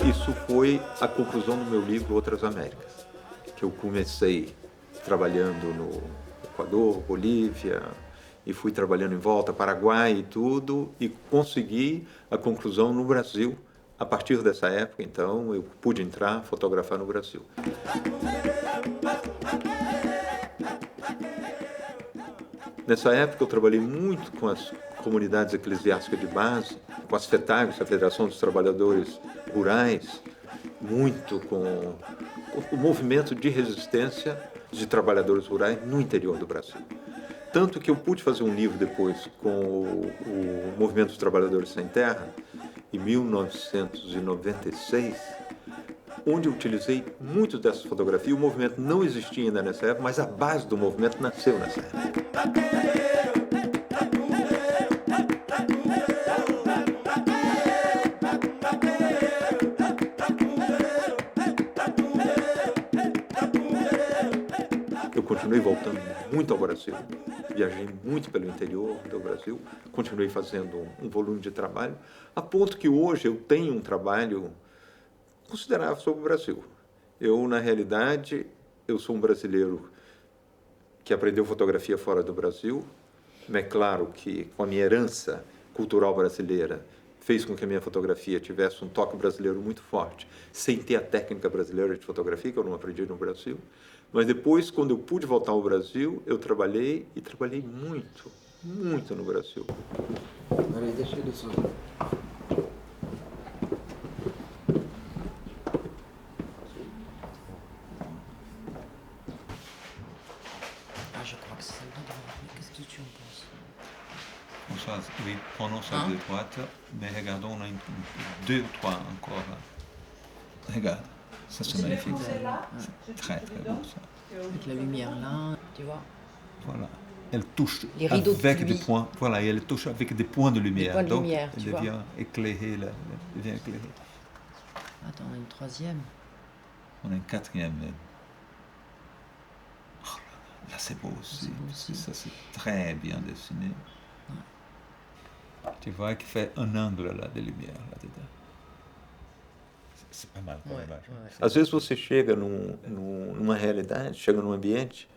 Isso foi a conclusão do meu livro Outras Américas, que eu comecei trabalhando no Equador, Bolívia, e fui trabalhando em volta, Paraguai e tudo, e consegui a conclusão no Brasil. A partir dessa época, então, eu pude entrar, fotografar no Brasil. Nessa época, eu trabalhei muito com as comunidades eclesiásticas de base, com as FETAGs, a Federação dos Trabalhadores Rurais, muito com o movimento de resistência de trabalhadores rurais no interior do Brasil. Tanto que eu pude fazer um livro depois com o Movimento dos Trabalhadores Sem Terra, em 1996, onde eu utilizei muito dessas fotografias. O movimento não existia ainda nessa época, mas a base do movimento nasceu nessa época. Eu continuei voltando muito ao Brasil, viajei muito pelo interior do Brasil, continuei fazendo um volume de trabalho, a ponto que hoje eu tenho um trabalho considerável sobre o Brasil. Eu, na realidade, eu sou um brasileiro que aprendeu fotografia fora do Brasil. É claro que com a minha herança cultural brasileira fez com que a minha fotografia tivesse um toque brasileiro muito forte, sem ter a técnica brasileira de fotografia, que eu não aprendi no Brasil. Mas depois, quando eu pude voltar ao Brasil, eu trabalhei, e trabalhei muito, muito no Brasil. Peraí, deixa ele só. Je crois que c'est celle-là devant. Mais qu'est-ce que tu en penses? Françoise, oui, prenons ça de droite, mais regardons, on a 2 ou 3 encore. Regarde, ça c'est magnifique. C'est très très beau ça. Avec la lumière là, tu vois. Voilà. Elle touche Les rideaux de avec des pluie. points. Voilà, et elle touche avec des points de lumière. points de Donc, lumière, elle tu vois. devient éclairée, là. Elle devient éclairée. Attends, on a une troisième. On a une 4e même. Oh, là c'est beau aussi. C'est beau aussi. Ça c'est très bien dessiné. Tu vois qu'il fait un angle là de lumière là-dedans. C'est pas mal comme imagem. Às vezes você chega numa realidade, chega num ambiente,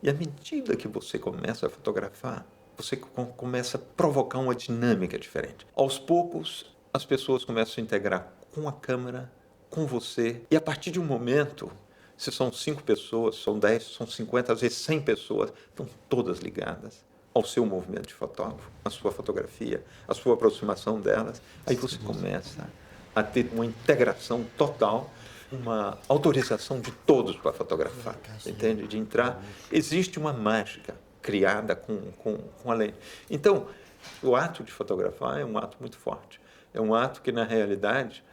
e à medida que você começa a fotografar, você começa a provocar uma dinâmica diferente. Aos poucos, as pessoas começam a se integrar com a câmera, com você, e a partir de um momento, se são 5 pessoas, são 10, são 50, às vezes 100 pessoas, estão todas ligadas ao seu movimento de fotógrafo, à sua fotografia, à sua aproximação delas. Aí você começa a ter uma integração total, uma autorização de todos para fotografar, entende? De entrar. Existe uma mágica criada com a lente. Então, o ato de fotografar é um ato muito forte. É um ato que, na realidade,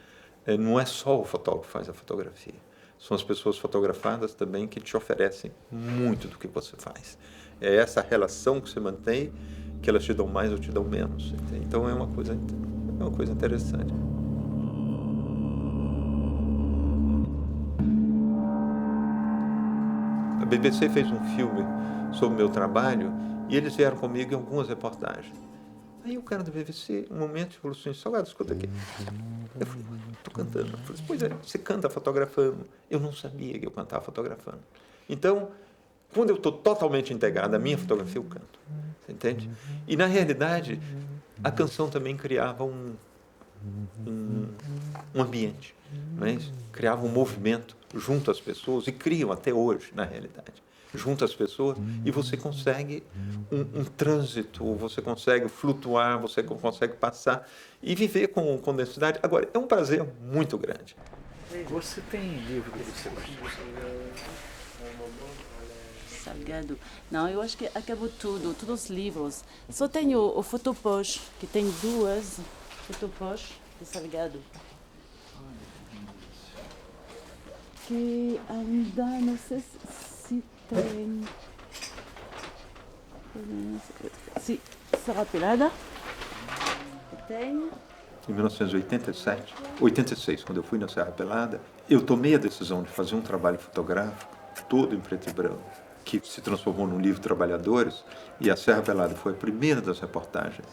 não é só o fotógrafo que faz a fotografia. São as pessoas fotografadas também que te oferecem muito do que você faz. É essa relação que você mantém, que elas te dão mais ou te dão menos. Entende? Então, é uma coisa interessante. BBC fez um filme sobre o meu trabalho e eles vieram comigo em algumas reportagens. Aí o cara do BBC, um momento, falou assim, Salgado, escuta aqui. Eu falei, estou cantando. Eu falei, pois é, você canta fotografando. Eu não sabia que eu cantava fotografando. Então, quando eu estou totalmente integrado à minha fotografia, eu canto. Você entende? E, na realidade, a canção também criava um ambiente, não é isso? Criava um movimento junto às pessoas, e criam até hoje, na realidade, junto às pessoas, e você consegue um trânsito, você consegue flutuar, você consegue passar e viver com densidade. Agora, é um prazer muito grande. Você tem livro que você gosta? Salgado. Não, eu acho que acabou tudo, todos os livros. Só tenho o Fotopós, que tem 2 Fotopós de Salgado. Que ainda não sei se tem. Se Serra Pelada. Tem. Em 1987, 86, quando eu fui na Serra Pelada, eu tomei a decisão de fazer um trabalho fotográfico todo em preto e branco, que se transformou num livro Trabalhadores, e a Serra Pelada foi a primeira das reportagens.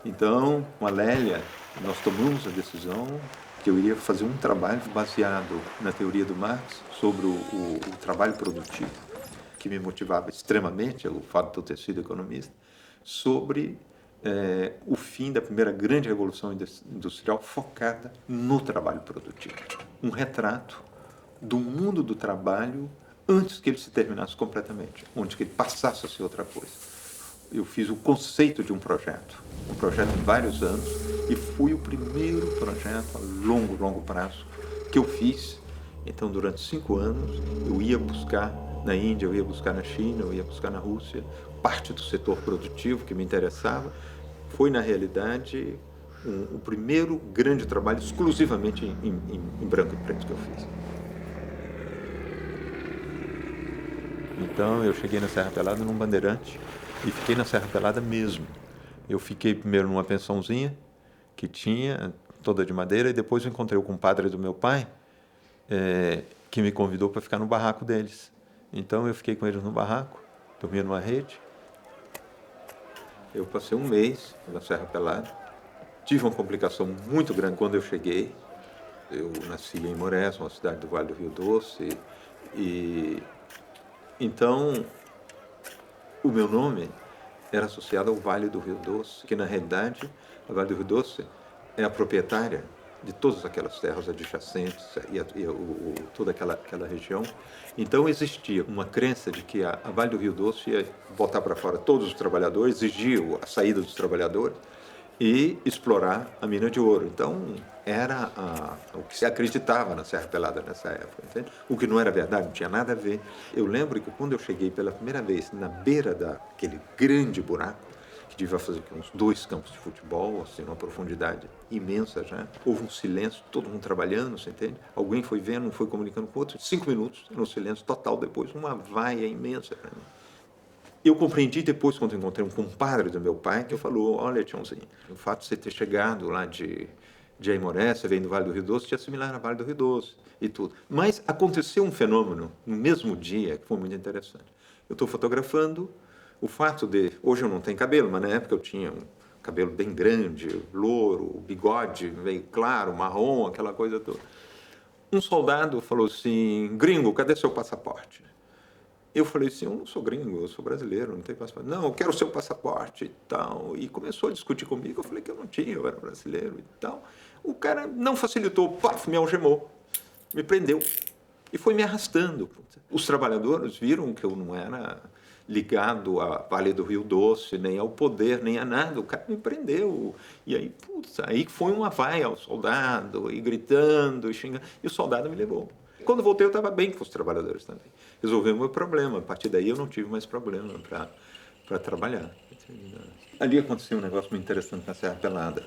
Então, com a Lélia, nós tomamos a decisão que eu iria fazer um trabalho baseado na teoria do Marx sobre o trabalho produtivo, que me motivava extremamente, o fato de eu ter sido economista, sobre o fim da primeira grande revolução industrial focada no trabalho produtivo. Um retrato do mundo do trabalho antes que ele se terminasse completamente, onde que ele passasse a ser outra coisa. Eu fiz o conceito de um projeto de vários anos, e foi o primeiro projeto a longo prazo que eu fiz. Então, durante 5 anos, eu ia buscar na Índia, eu ia buscar na China, eu ia buscar na Rússia, parte do setor produtivo que me interessava. Foi, na realidade, o primeiro grande trabalho exclusivamente em branco e preto que eu fiz. Então, eu cheguei na Serra Pelada num bandeirante e fiquei na Serra Pelada mesmo. Eu fiquei primeiro numa pensãozinha que tinha, toda de madeira, e depois eu encontrei o compadre do meu pai, que me convidou para ficar no barraco deles. Então, eu fiquei com eles no barraco, dormia numa rede. Eu passei um mês na Serra Pelada. Tive uma complicação muito grande quando eu cheguei. Eu nasci em Moraes, uma cidade do Vale do Rio Doce, e então o meu nome era associado ao Vale do Rio Doce, que na realidade o Vale do Rio Doce é a proprietária de todas aquelas terras adjacentes e toda aquela região. Então existia uma crença de que a Vale do Rio Doce ia botar para fora todos os trabalhadores, exigir a saída dos trabalhadores e explorar a mina de ouro. Então era o que se acreditava na Serra Pelada nessa época, entende? O que não era verdade, não tinha nada a ver. Eu lembro que quando eu cheguei pela primeira vez na beira daquele grande buraco, que devia fazer uns 2 campos de futebol, assim, uma profundidade imensa já. Houve um silêncio, todo mundo trabalhando, você entende? Alguém foi vendo, foi comunicando com o outro, 5 minutos, no silêncio total, depois uma vaia imensa para mim. Eu compreendi depois, quando encontrei um compadre do meu pai, que falou, olha, Tiãozinho, o fato de você ter chegado lá de Aimoré, você vem do Vale do Rio Doce, te assimilar na Vale do Rio Doce e tudo. Mas aconteceu um fenômeno no mesmo dia que foi muito interessante. Eu estou fotografando. O fato de... Hoje eu não tenho cabelo, mas na época eu tinha um cabelo bem grande, louro, bigode meio claro, marrom, aquela coisa toda. Um soldado falou assim, gringo, cadê seu passaporte? Eu falei assim, eu não sou gringo, eu sou brasileiro, não tenho passaporte. Não, eu quero o seu passaporte e tal. E começou a discutir comigo, eu falei que eu não tinha, eu era brasileiro e tal. O cara não facilitou, paf, me algemou, me prendeu e foi me arrastando. Os trabalhadores viram que eu não era ligado à Vale do Rio Doce, nem ao poder, nem a nada. O cara me prendeu. E aí, putz, aí foi uma vaia ao soldado, e gritando, e xingando. E o soldado me levou. Quando voltei, eu estava bem com os trabalhadores também. Resolvi o meu problema. A partir daí, eu não tive mais problema para trabalhar. Ali aconteceu um negócio muito interessante na Serra Pelada.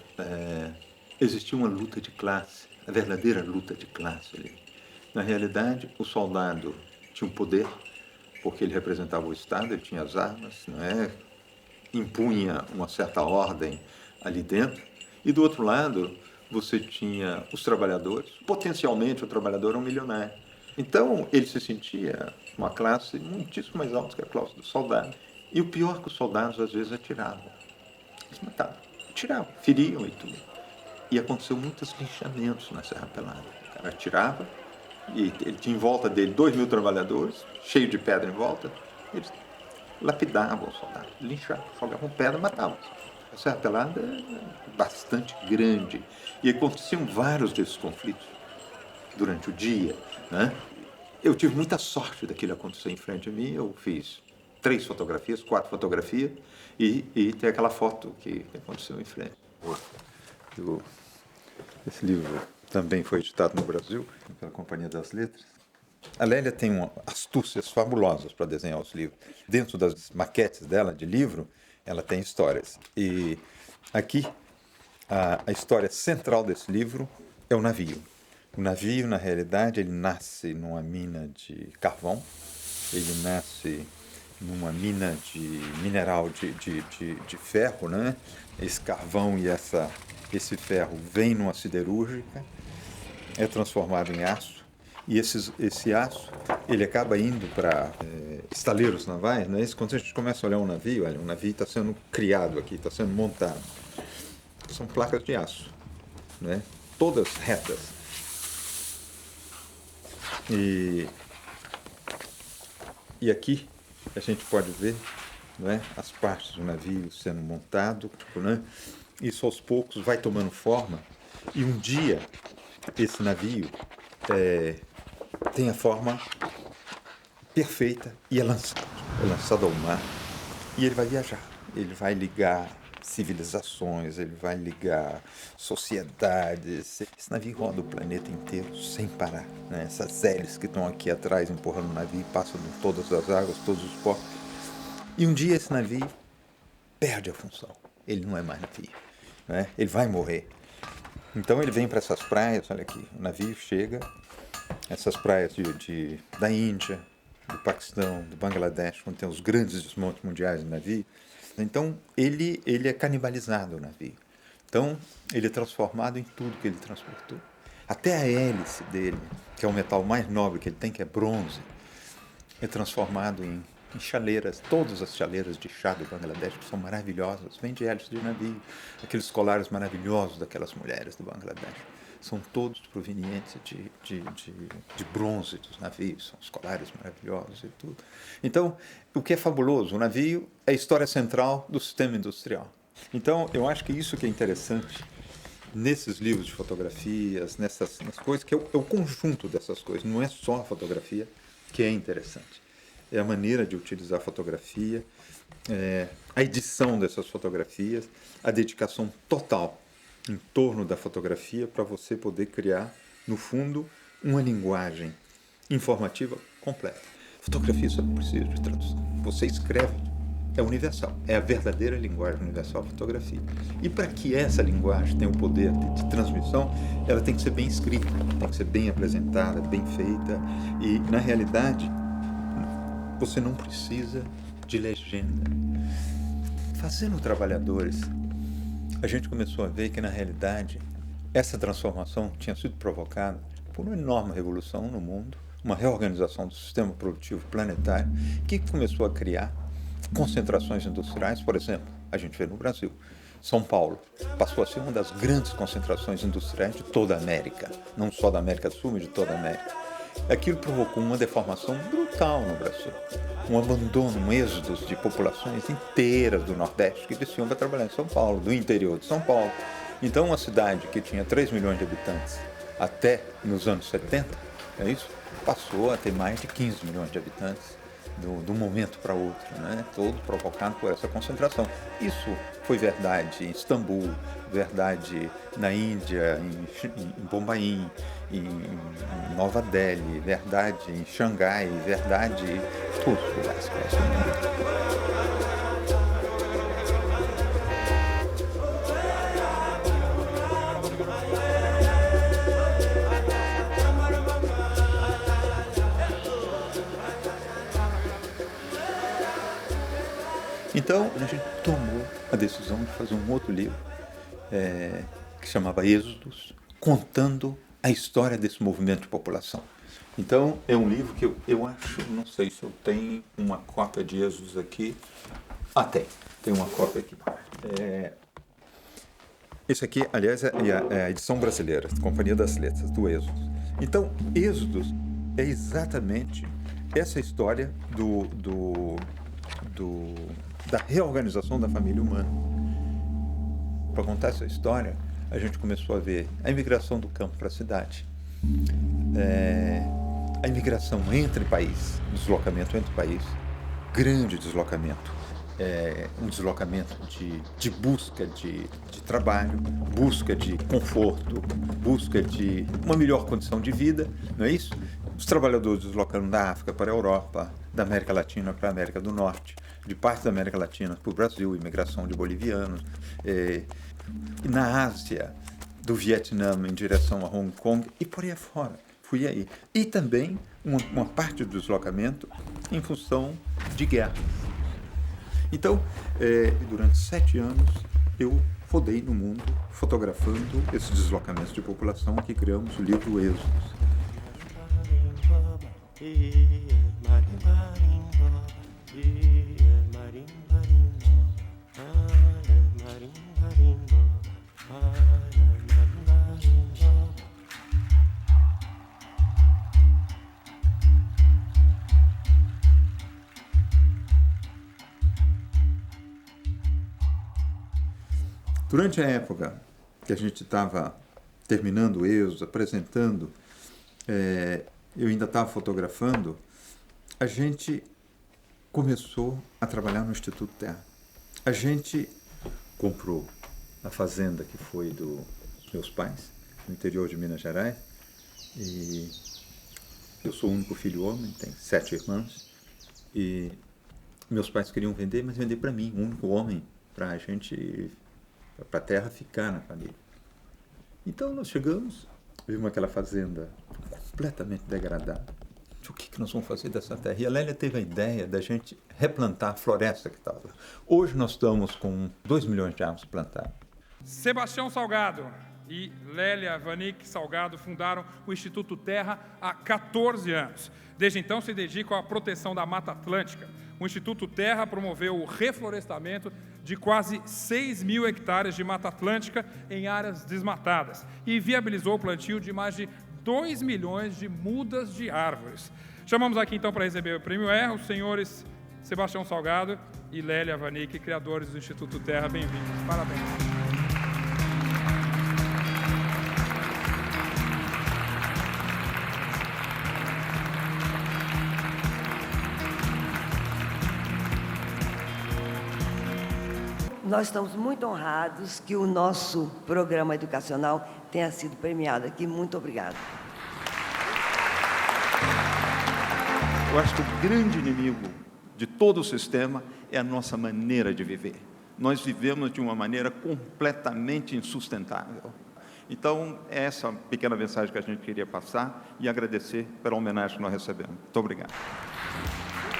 Existia uma luta de classe, a verdadeira luta de classe ali. Na realidade, o soldado tinha um poder, porque ele representava o Estado, ele tinha as armas, não é? Impunha uma certa ordem ali dentro. E do outro lado, você tinha os trabalhadores. Potencialmente, o trabalhador era um milionário, Então, ele se sentia uma classe muitíssimo mais alta que a classe do soldado. E o pior é que os soldados, às vezes, atiravam. Eles matavam, atiravam, feriam e tudo. E aconteceu muitos linchamentos na Serra Pelada. O cara atirava, e ele tinha em volta dele 2.000 trabalhadores, cheio de pedra em volta. Eles lapidavam os soldados, linchavam, jogavam pedra, matavam. A Serra Pelada é bastante grande. E aconteciam vários desses conflitos durante o dia, né? Eu tive muita sorte daquilo acontecer em frente a mim. Eu fiz 3 fotografias, 4 fotografias, e tem aquela foto que aconteceu em frente. Esse livro também foi editado no Brasil pela Companhia das Letras. A Lélia tem astúcias fabulosas para desenhar os livros. Dentro das maquetes dela de livro, ela tem histórias. E aqui, a história central desse livro é o navio. O navio, na realidade, ele nasce numa mina de carvão, ele nasce numa mina de mineral de ferro, né? Esse carvão e esse ferro vem numa siderúrgica, é transformado em aço, e esse aço ele acaba indo para estaleiros navais, né? Quando a gente começa a olhar um navio, olha, um navio está sendo criado aqui, está sendo montado. São placas de aço, né? Todas retas. E aqui a gente pode ver, não é, as partes do navio sendo montado, né? Isso aos poucos vai tomando forma, e um dia esse navio tem a forma perfeita e é lançado ao mar, e ele vai viajar, ele vai ligar civilizações, ele vai ligar sociedades. Esse navio roda o planeta inteiro sem parar, né? Essas hélices que estão aqui atrás empurrando o navio passam por todas as águas, todos os portos. E um dia esse navio perde a função, ele não é mais navio, né? Ele vai morrer. Então ele vem para essas praias, olha aqui, o navio chega, essas praias da Índia, do Paquistão, do Bangladesh, onde tem os grandes desmontes mundiais de navio. Então, ele é canibalizado, o navio. Então, ele é transformado em tudo que ele transportou. Até a hélice dele, que é o metal mais nobre que ele tem, que é bronze, é transformado em chaleiras. Todas as chaleiras de chá do Bangladesh, que são maravilhosas, vêm de hélice de navio. Aqueles colares maravilhosos daquelas mulheres do Bangladesh são todos provenientes de bronze dos navios, são os colares maravilhosos e tudo. Então, o que é fabuloso, o navio é a história central do sistema industrial. Então, eu acho que isso que é interessante nesses livros de fotografias, nas coisas, que é o conjunto dessas coisas, não é só a fotografia que é interessante. É a maneira de utilizar a fotografia, a edição dessas fotografias, a dedicação total em torno da fotografia para você poder criar, no fundo, uma linguagem informativa completa. Fotografia só não precisa de tradução. Você escreve, é universal, é a verdadeira linguagem universal, a fotografia. E para que essa linguagem tenha o poder de transmissão, ela tem que ser bem escrita, tem que ser bem apresentada, bem feita. E, na realidade, você não precisa de legenda. Fazendo Trabalhadores, a gente começou a ver que, na realidade, essa transformação tinha sido provocada por uma enorme revolução no mundo, uma reorganização do sistema produtivo planetário, que começou a criar concentrações industriais. Por exemplo, a gente vê no Brasil, São Paulo passou a ser uma das grandes concentrações industriais de toda a América, não só da América do Sul, mas de toda a América. Aquilo provocou uma deformação brutal no Brasil, um abandono, um êxodo de populações inteiras do Nordeste que desciam para trabalhar em São Paulo, do interior de São Paulo. Então, uma cidade que tinha 3 milhões de habitantes até nos anos 70, passou a ter mais de 15 milhões de habitantes de um momento para outro, né? Todo provocado por essa concentração. Isso foi verdade em Istambul, verdade na Índia, em Bombaim, em Nova Delhi, verdade em Xangai, verdade em todos os lugares. Então, a gente tomou a decisão de fazer um outro livro, que chamava Êxodos, contando a história desse movimento de população. Então, é um livro que eu acho, não sei se eu tenho uma cópia de Êxodos aqui. Ah, tem uma cópia aqui. Esse aqui, aliás, é a edição brasileira, Companhia das Letras, do Êxodos. Então, Êxodos é exatamente essa história da reorganização da família humana. Para contar essa história, a gente começou a ver a imigração do campo para a cidade, a imigração entre países, deslocamento entre países, grande deslocamento, um deslocamento de busca de trabalho, busca de conforto, busca de uma melhor condição de vida, não é isso? Os trabalhadores deslocando da África para a Europa, da América Latina para a América do Norte, de parte da América Latina para o Brasil, imigração de bolivianos, na Ásia, do Vietnã em direção a Hong Kong e por aí afora. Fui aí. E também uma parte do deslocamento em função de guerras. Então, durante 7 anos, eu rodei no mundo fotografando esses deslocamentos de população que criamos o livro Êxodos. Durante a época que a gente estava terminando o Êxodos, apresentando, eu ainda estava fotografando, a gente começou a trabalhar no Instituto Terra. A gente comprou a fazenda que foi dos meus pais, no interior de Minas Gerais, e eu sou o único filho homem, tenho 7 irmãos, e meus pais queriam vender, mas vender para mim, o único homem, para a gente, para a terra ficar na família. Então nós chegamos, vimos aquela fazenda completamente degradada. O que nós vamos fazer dessa terra? E a Lélia teve a ideia da gente replantar a floresta que estava lá. Hoje nós estamos com 2 milhões de árvores plantadas. Sebastião Salgado e Lélia Vanik Salgado fundaram o Instituto Terra há 14 anos. Desde então se dedicam à proteção da Mata Atlântica. O Instituto Terra promoveu o reflorestamento de quase 6 mil hectares de Mata Atlântica em áreas desmatadas e viabilizou o plantio de mais de 2 milhões de mudas de árvores. Chamamos aqui então para receber o Prêmio os senhores Sebastião Salgado e Lélia Vanik, criadores do Instituto Terra. Bem-vindos. Parabéns. Nós estamos muito honrados que o nosso programa educacional tenha sido premiado aqui. Muito obrigada. Eu acho que o grande inimigo de todo o sistema é a nossa maneira de viver. Nós vivemos de uma maneira completamente insustentável. Então, é essa pequena mensagem que a gente queria passar e agradecer pela homenagem que nós recebemos. Muito obrigado.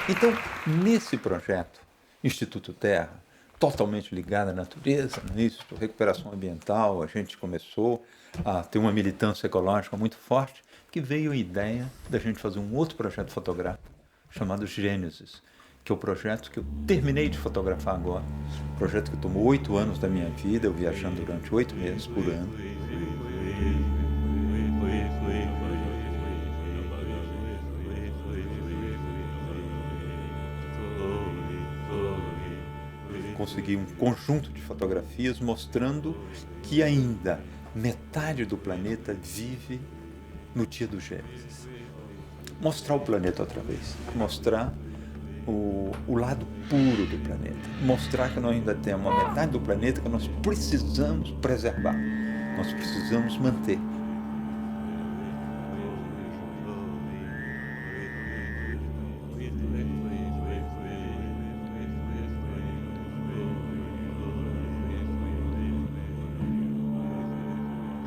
Então, nesse projeto, Instituto Terra, totalmente ligado à natureza, nisso, recuperação ambiental, a gente começou a ter uma militância ecológica muito forte, que veio a ideia da gente fazer um outro projeto fotográfico chamado Gênesis, que é o projeto que eu terminei de fotografar agora, um projeto que tomou 8 anos da minha vida, eu viajando durante 8 meses por ano. Consegui um conjunto de fotografias mostrando que ainda metade do planeta vive no dia do Gênesis. Mostrar o planeta outra vez, mostrar o lado puro do planeta, mostrar que nós ainda temos uma metade do planeta que nós precisamos preservar, nós precisamos manter.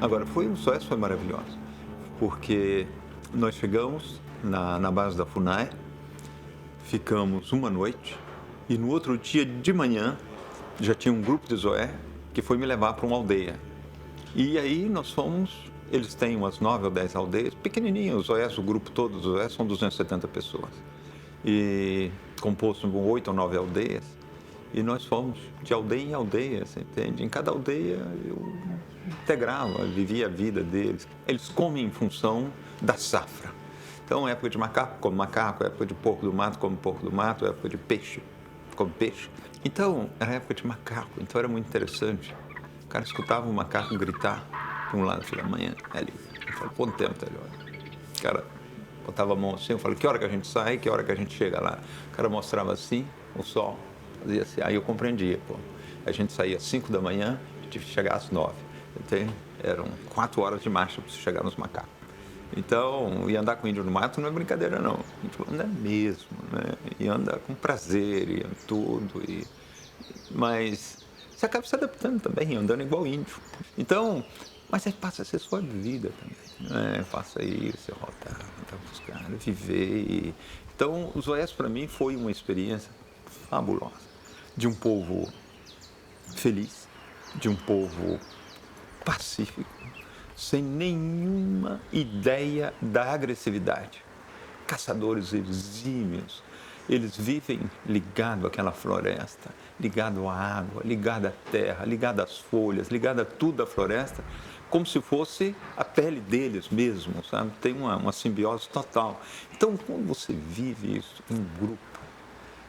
Agora, o sucesso foi maravilhoso, porque nós chegamos na base da FUNAI, ficamos uma noite e no outro dia de manhã já tinha um grupo de Zoé que foi me levar para uma aldeia. E aí nós fomos eles têm umas 9 ou 10 aldeias, pequenininhos, os Zoiés, o grupo todo dos Zoiés são 270 pessoas. E composto por 8 ou 9 aldeias. E nós fomos de aldeia em aldeia, você entende? Em cada aldeia eu integrava, vivia a vida deles. Eles comem em função da safra. Então, época de macaco, come macaco, época de porco do mato, come porco do mato, época de peixe, come peixe. Então, era época de macaco, então era muito interessante. O cara escutava um macaco gritar de um lado pela manhã, ali. Eu falei, quanto tempo, tá ali? O cara botava a mão assim, eu falei, que hora que a gente sai, que hora que a gente chega lá? O cara mostrava assim, o sol, fazia assim, aí eu compreendia, pô. A gente saía às 5 da manhã, tive que chegar às 9. Entende? Eram 4 horas de marcha para chegar nos macacos. Então, e andar com índio no mato não é brincadeira, não. A gente anda mesmo, né? E anda com prazer, e tudo. Mas você acaba se adaptando também, andando igual índio. Então, mas aí passa a ser sua vida também, né? Passa aí, você rodar, andar buscar, viver. Então, os Zoiés, para mim, foi uma experiência fabulosa. De um povo feliz, de um povo pacífico, sem nenhuma ideia da agressividade. Caçadores exímios, eles vivem ligado àquela floresta, ligado à água, ligado à terra, ligado às folhas, ligado a tudo da floresta, como se fosse a pele deles mesmo, sabe? Tem uma simbiose total. Então, quando você vive isso em grupo,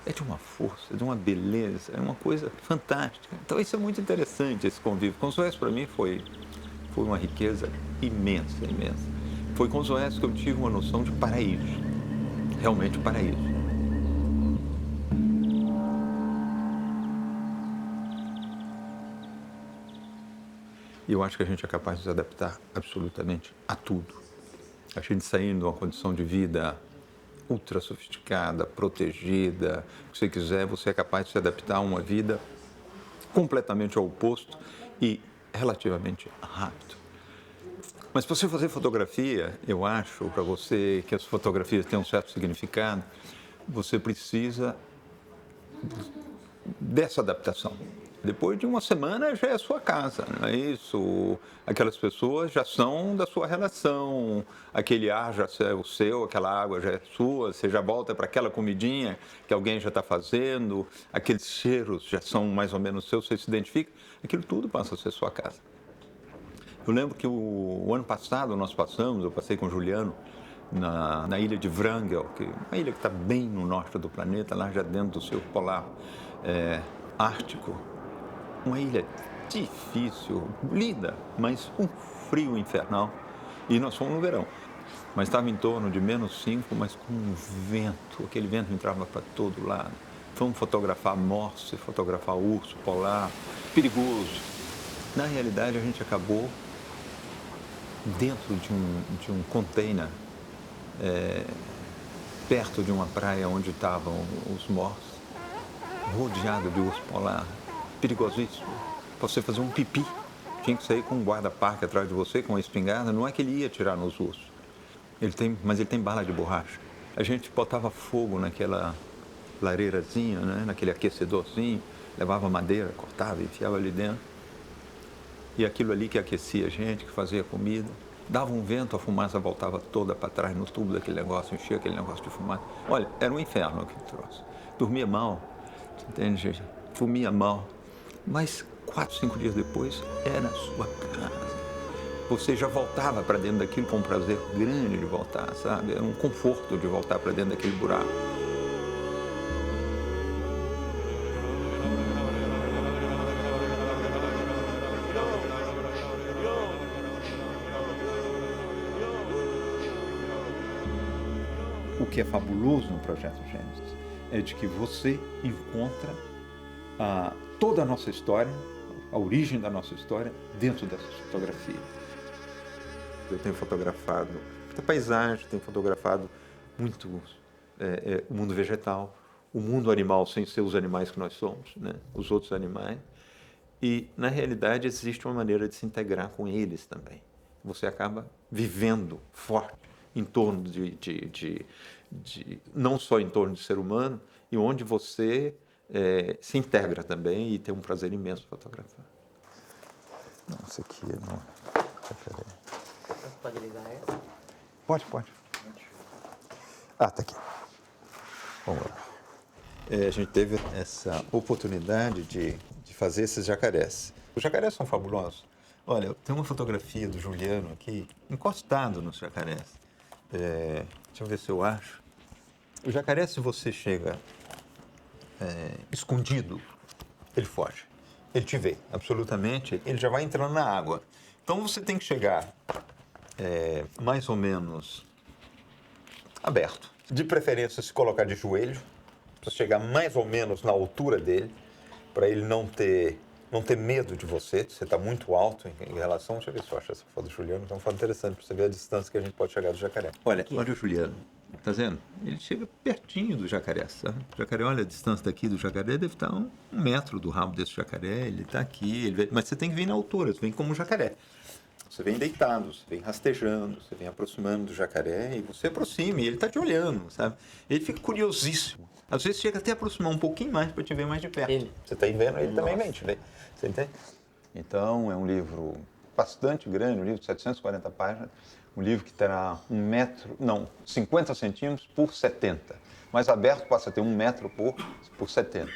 é de uma força, de uma beleza, é uma coisa fantástica. Então, isso é muito interessante, esse convívio. Com os Zoiés, para mim, foi uma riqueza imensa, imensa. Foi com os Zoiés que eu tive uma noção de paraíso, realmente paraíso. E eu acho que a gente é capaz de se adaptar absolutamente a tudo. A gente saindo de uma condição de vida ultra sofisticada, protegida, se você quiser, você é capaz de se adaptar a uma vida completamente ao oposto e relativamente rápido. Mas se você fazer fotografia, eu acho, para você que as fotografias têm um certo significado, você precisa dessa adaptação. Depois de uma semana já é a sua casa, não é isso? Aquelas pessoas já são da sua relação, aquele ar já é o seu, aquela água já é sua, você já volta para aquela comidinha que alguém já está fazendo, aqueles cheiros já são mais ou menos seus, você se identifica, aquilo tudo passa a ser sua casa. Eu lembro que o ano passado nós passamos, eu passei com o Juliano, na ilha de Wrangel, que é uma ilha que está bem no norte do planeta, lá já dentro do Círculo Polar Ártico. Uma ilha difícil, linda, mas um frio infernal. E nós fomos no verão. Mas estava em torno de -5, mas com um vento, aquele vento entrava para todo lado. Fomos fotografar morse, fotografar urso polar, perigoso. Na realidade, a gente acabou dentro de um container, perto de uma praia onde estavam os morses, rodeado de urso polar. Perigosíssimo. Para você fazer um pipi, tinha que sair com um guarda-parque atrás de você, com uma espingarda. Não é que ele ia atirar nos ursos, mas ele tem bala de borracha. A gente botava fogo naquela lareirazinha, né? Naquele aquecedorzinho, levava madeira, cortava e enfiava ali dentro. E aquilo ali que aquecia a gente, que fazia comida. Dava um vento, a fumaça voltava toda para trás no tubo daquele negócio, enchia aquele negócio de fumaça. Olha, era um inferno aquele troço. Dormia mal, entende, gente? Comia mal. Mas 4, 5 dias depois, era a sua casa. Você já voltava para dentro daquilo com um prazer grande de voltar, sabe? Era um conforto de voltar para dentro daquele buraco. O que é fabuloso no Projeto Gênesis é de que você encontra toda a nossa história, a origem da nossa história, dentro dessas fotografias. Eu tenho fotografado muita paisagem, tenho fotografado muito o mundo vegetal, o mundo animal sem ser os animais que nós somos, né? Os outros animais. E, na realidade, existe uma maneira de se integrar com eles também. Você acaba vivendo forte em torno não só em torno de ser humano, e onde você se integra também e tem um prazer imenso fotografar. Não, isso aqui não. Peraí. Pode ligar essa? Pode. Ah, tá aqui. Vamos lá. A gente teve essa oportunidade de fazer esses jacarés. Os jacarés são fabulosos. Olha, tem uma fotografia do Juliano aqui, encostado nos jacarés. Deixa eu ver se eu acho. O jacaré, se você chega escondido, ele foge. Ele te vê, absolutamente. Ele já vai entrando na água. Então você tem que chegar mais ou menos aberto. De preferência, se colocar de joelho, para chegar mais ou menos na altura dele, para ele não ter medo de você. Você está muito alto em relação... Deixa eu ver se eu acho essa foto do Juliano, que é uma foto interessante, para você ver a distância que a gente pode chegar do jacaré. Olha o Juliano. Tá vendo? Ele chega pertinho do jacaré, sabe? O jacaré, olha a distância daqui do jacaré, deve estar um metro do rabo desse jacaré. Ele está aqui, mas você tem que vir na altura, você vem como um jacaré. Você vem deitado, você vem rastejando, você vem aproximando do jacaré e você aproxima e ele está te olhando, sabe? Ele fica curiosíssimo. Às vezes chega até a aproximar um pouquinho mais para te ver mais de perto. Você está vendo, ele também vem te ver. Você entende? Então, é um livro bastante grande, um livro de 740 páginas, um livro que terá 50 centímetros por 70. Mais aberto passa a ter 1 metro por 70.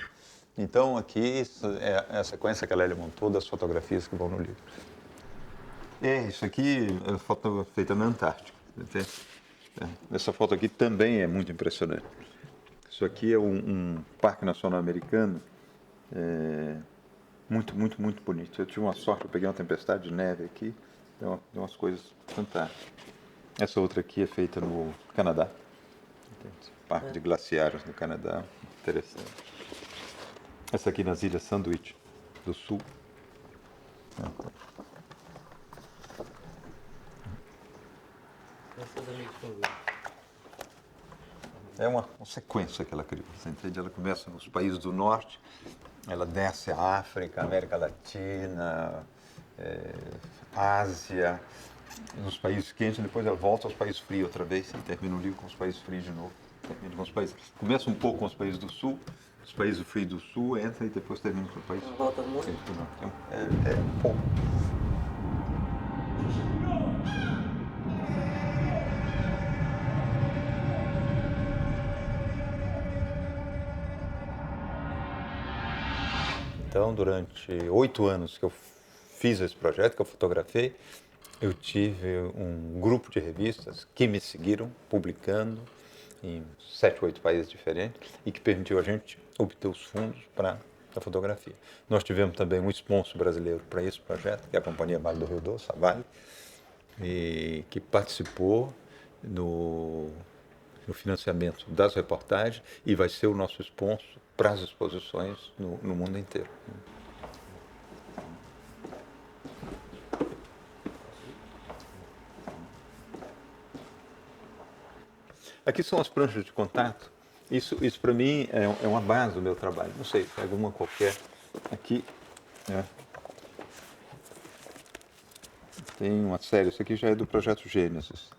Então, aqui é a sequência que a Lélia montou das fotografias que vão no livro. Isso aqui é foto feita na Antártica. Essa foto aqui também é muito impressionante. Isso aqui é um parque nacional americano, muito, muito, muito bonito. Eu tive uma sorte, eu peguei uma tempestade de neve aqui, deu umas coisas fantásticas. Essa outra aqui é feita no Canadá, parque de glaciares no Canadá, interessante. Essa aqui nas Ilhas Sandwich do Sul. É uma sequência que ela criou, você entende? Ela começa nos países do norte, ela desce a África, América Latina, Ásia, nos países quentes, depois ela volta aos países frios outra vez e termina o livro com os países frios de novo. Começa um pouco com os países do sul, os países frios do sul, entra e depois termina com os países Volta muito. É um pouco. Então, durante 8 anos que eu fiz esse projeto, que eu fotografei, eu tive um grupo de revistas que me seguiram, publicando em 7 ou 8 países diferentes e que permitiu a gente obter os fundos para a fotografia. Nós tivemos também um sponsor brasileiro para esse projeto, que é a Companhia Vale do Rio Doce, a Vale, e que participou no financiamento das reportagens e vai ser o nosso sponsor para as exposições no mundo inteiro. Aqui são as pranchas de contato. Isso para mim é uma base do meu trabalho. Não sei, pega uma qualquer aqui. Tem uma série, isso aqui já é do Projeto Gênesis.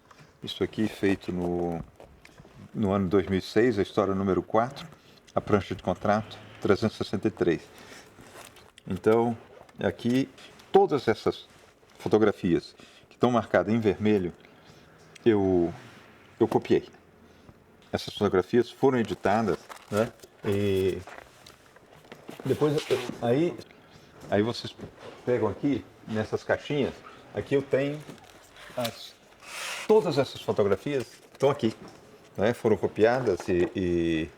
Isso aqui feito no ano 2006, a história número 4, a prancha de contrato 363. Então, aqui, todas essas fotografias que estão marcadas em vermelho, eu copiei. Essas fotografias foram editadas, né? E depois, aí vocês pegam aqui, nessas caixinhas, aqui eu tenho todas essas fotografias estão aqui, né? Foram copiadas e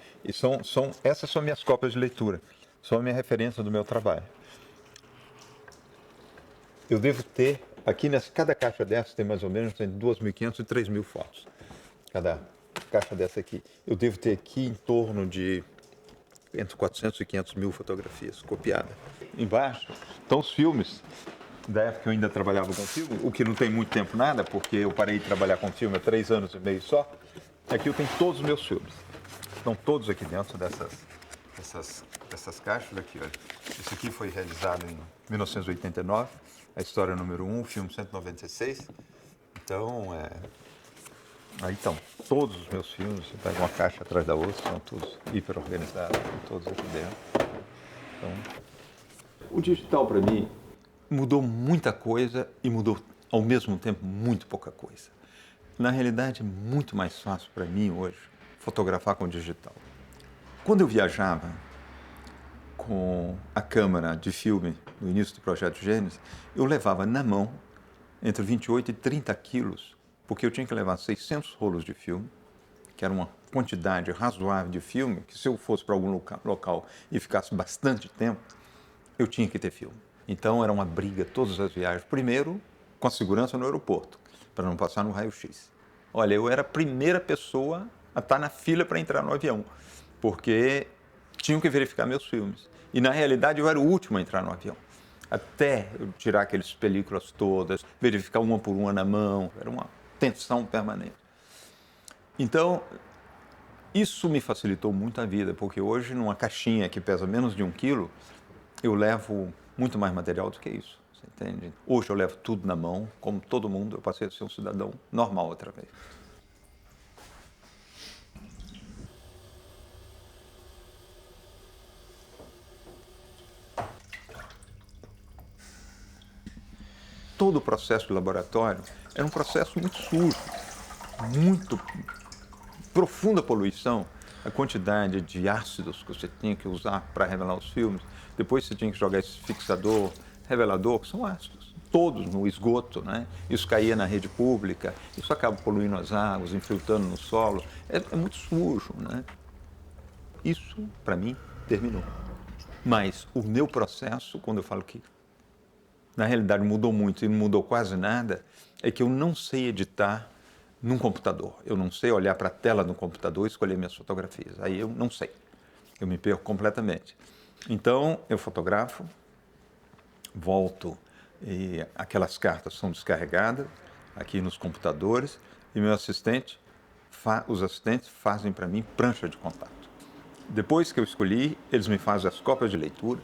essas são minhas cópias de leitura, são a minha referência do meu trabalho. Eu devo ter, aqui cada caixa dessa tem mais ou menos entre 2.500 e 3.000 fotos. Cada caixa dessa aqui. Eu devo ter aqui em torno de entre 400 e 500 mil fotografias copiadas. Embaixo estão os filmes da época que eu ainda trabalhava com filme, o que não tem muito tempo nada, porque eu parei de trabalhar com filme há 3 anos e meio só. Aqui eu tenho todos os meus filmes. Estão todos aqui dentro dessas caixas aqui, olha. Esse aqui foi realizado em 1989, a história número 1, o filme 196. Então, aí estão todos os meus filmes, você pega uma caixa atrás da outra, são todos hiper organizados, todos aqui dentro. Então, o digital para mim mudou muita coisa e mudou ao mesmo tempo, muito pouca coisa. Na realidade, é muito mais fácil para mim hoje fotografar com digital. Quando eu viajava com a câmera de filme no início do Projeto Gênesis, eu levava na mão entre 28 e 30 quilos, porque eu tinha que levar 600 rolos de filme, que era uma quantidade razoável de filme, que se eu fosse para algum local e ficasse bastante tempo, eu tinha que ter filme. Então era uma briga todas as viagens. Primeiro, com a segurança no aeroporto, para não passar no raio-x. Olha, eu era a primeira pessoa a estar na fila para entrar no avião, porque tinham que verificar meus filmes. E na realidade eu era o último a entrar no avião. Até eu tirar aquelas películas todas, verificar uma por uma na mão, era uma tensão permanente. Então, isso me facilitou muito a vida, porque hoje, numa caixinha que pesa menos de 1 quilo, eu levo muito mais material do que isso, você entende? Hoje eu levo tudo na mão, como todo mundo, eu passei a ser um cidadão normal outra vez. Todo o processo do laboratório era um processo muito sujo, muito profunda poluição, a quantidade de ácidos que você tinha que usar para revelar os filmes. Depois você tinha que jogar esse fixador, revelador, que são ácidos, todos no esgoto, né? Isso caía na rede pública, isso acaba poluindo as águas, infiltrando no solo. É muito sujo, né? Isso, para mim, terminou. Mas o meu processo, quando eu falo que na realidade mudou muito e não mudou quase nada, é que eu não sei editar num computador. Eu não sei olhar para a tela do computador e escolher minhas fotografias. Aí eu não sei. Eu me perco completamente. Então, eu fotografo, volto e aquelas cartas são descarregadas aqui nos computadores e meu assistente, os assistentes fazem para mim prancha de contato. Depois que eu escolhi, eles me fazem as cópias de leitura,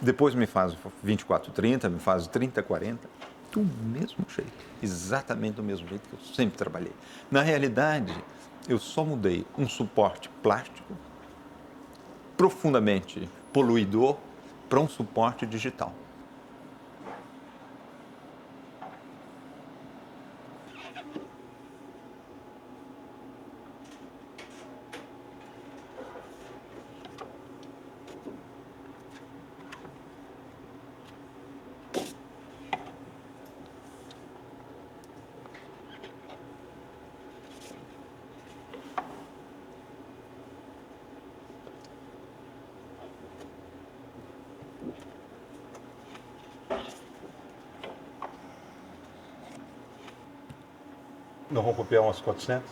depois me fazem 24-30, me fazem 30-40, do mesmo jeito, exatamente do mesmo jeito que eu sempre trabalhei. Na realidade, eu só mudei um suporte plástico profundamente poluidor para um suporte digital. Nós vamos copiar umas 400,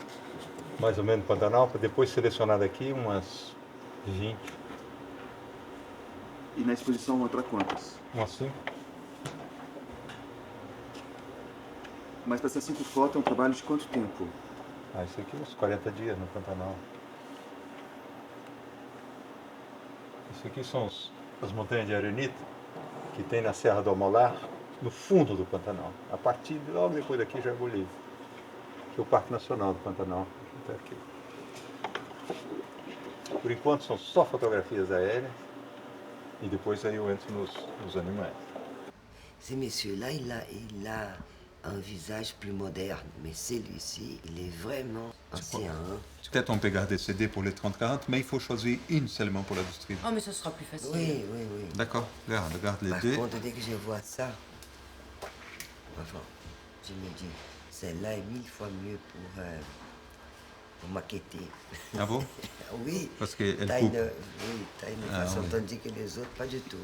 mais ou menos, no Pantanal, para depois selecionar daqui umas 20. E na exposição vai para quantas? Umas 5. Mas para essas 5 fotos é um trabalho de quanto tempo? Isso aqui uns 40 dias no Pantanal. Isso aqui são as montanhas de arenita que tem na Serra do Amolar, no fundo do Pantanal. A partir de logo depois daqui já é Bolívia. Que é o Parque Nacional do Pantanal. Até aqui. Por enquanto são só fotografias aéreas e depois aí eu entro nos animais. Ce monsieur-là, il a un visage plus moderne, mais celui-ci, il est vraiment ancien. Peut-être on peut garder CD pour les 30-40, mais il faut choisir une seulement pour la distribuer. Oh, mais ce sera plus facile. Oui, oui, oui. D'accord, regarde les Par deux. contre, dès que je vois ça, enfin, je me dis, celle-là est 1000 fois mieux pour maqueter. Ah bon? Oui, Parce qu'elle t'as coupe. t'as une façon, tandis que les autres, pas du tout.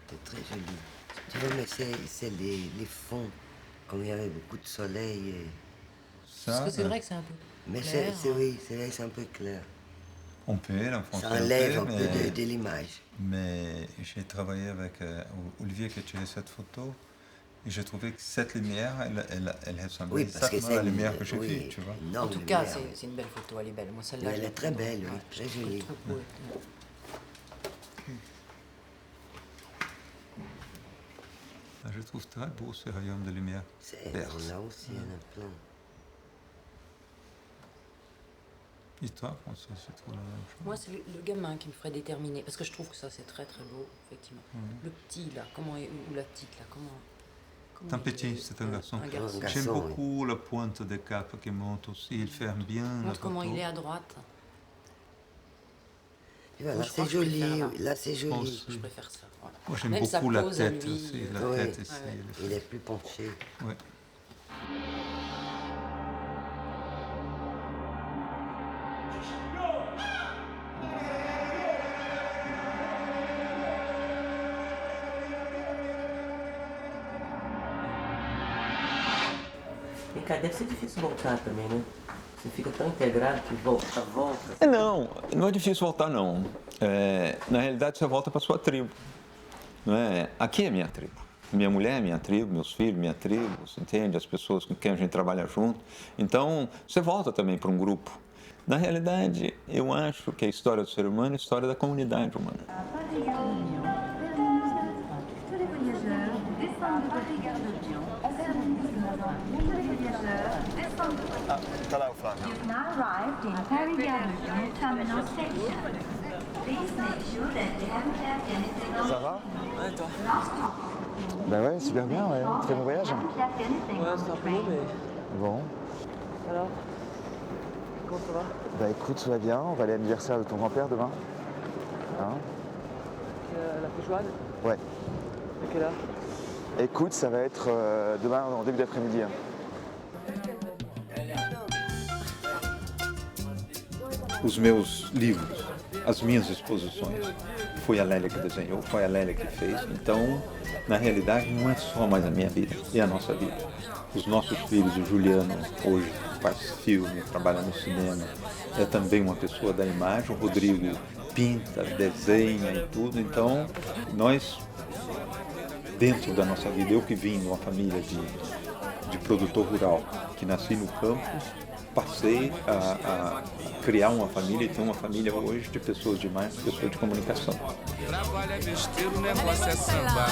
C'est très joli. Tu vois, mais c'est les fonds, comme il y avait beaucoup de soleil. Parce que c'est vrai que c'est un peu Mais clair. oui, c'est vrai que c'est un peu clair. On peut, en fonction Ça enlève un peu de l'image. Mais j'ai travaillé avec Olivier qui a tiré cette photo et j'ai trouvé que cette lumière, elle ressemble Oui, parce que exactement à la lumière que j'ai vue, tu vois. En tout cas, c'est une belle photo, elle est belle. Moi, celle-là, Mais je elle est la très trouve- belle, oui, ouais, très je trouve jolie. trop beau. Je trouve très beau ce rayon de lumière. Là aussi, il y en a plein. Et toi, François, c'est trop la même chose. Moi, c'est le gamin qui me ferait déterminer, parce que je trouve que ça, c'est très très beau, effectivement. Le petit, là, comment est, ou la petite, là, comment... C'est un petit, c'est un garçon. Un garçon. J'aime beaucoup la pointe des capes qui monte aussi. Il ferme bien la Montre comment photo. il est à droite. Et voilà, Moi, je crois c'est que je joli, préfère là. là c'est joli. Pense. Je préfère ça. Voilà. Moi, j'aime Même sa beaucoup la pose à tête lui, aussi. La ouais. tête ici. Ouais. Il est plus penché. Ouais. E cá, deve ser difícil voltar também, né? Você fica tão integrado que volta. Não é difícil voltar, não. Na realidade, você volta para sua tribo. Não é? Aqui é minha tribo. Minha mulher é minha tribo, meus filhos, minha tribo, você entende? As pessoas com quem a gente trabalha junto. Então, você volta também para um grupo. Na realidade, eu acho que a história do ser humano é a história da comunidade humana. Tá lá o Flávio. You've now arrived in Paris-Gare Terminal Station. Please make sure that you haven't left anything on Ça va? Ouais, toi? Bah ouais, super bien, ouais. Très bon voyage. Ouais, c'est un peu long, mais. Bon. Alors? Comment ça va? Bah écoute, tout va bien. On va aller à l'anniversaire de ton grand-père demain. Hein? La Feijoade? Ouais. À quelle heure? Écoute, ça va être demain en début d'après-midi. Hein. Os meus livros, as minhas exposições, foi a Lélia que desenhou, foi a Lélia que fez. Então, na realidade, não é só mais a minha vida, é a nossa vida. Os nossos filhos, o Juliano, hoje faz filme, trabalha no cinema, é também uma pessoa da imagem. O Rodrigo pinta, desenha e tudo. Então, nós, dentro da nossa vida, eu que vim de uma família de produtor rural, que nasci no campo, passei a criar uma família e ter uma família hoje de pessoas demais, pessoas de comunicação. Trabalho é besteira, o negócio é samba.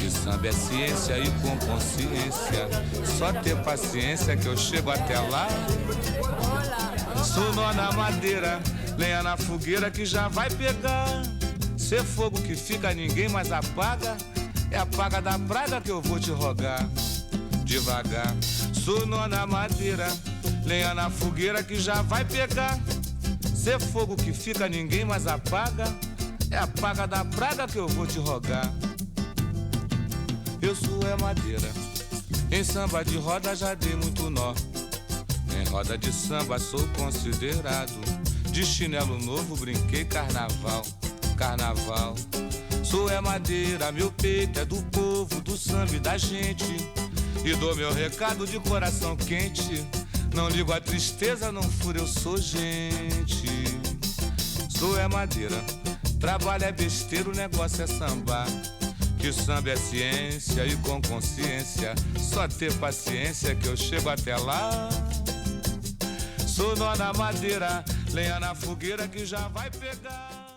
E samba é ciência e com consciência. Só ter paciência que eu chego até lá. Sou nó na madeira, lenha na fogueira que já vai pegar. Ser fogo que fica, ninguém mais apaga. É a paga da praga que eu vou te rogar. Devagar, sou nó na madeira, lenha na fogueira que já vai pegar. Ser fogo que fica, ninguém mais apaga. É a paga da praga que eu vou te rogar. Eu sou madeira, em samba de roda já dei muito nó. Em roda de samba sou considerado. De chinelo novo brinquei carnaval, carnaval. Sou madeira, meu peito é do povo, do samba e da gente. E dou meu recado de coração quente. Não ligo a tristeza, não furo, eu sou gente. Sou madeira, trabalho é besteira, o negócio é sambar. Que samba é ciência e com consciência. Só ter paciência que eu chego até lá. Sou nó na madeira, lenha na fogueira que já vai pegar.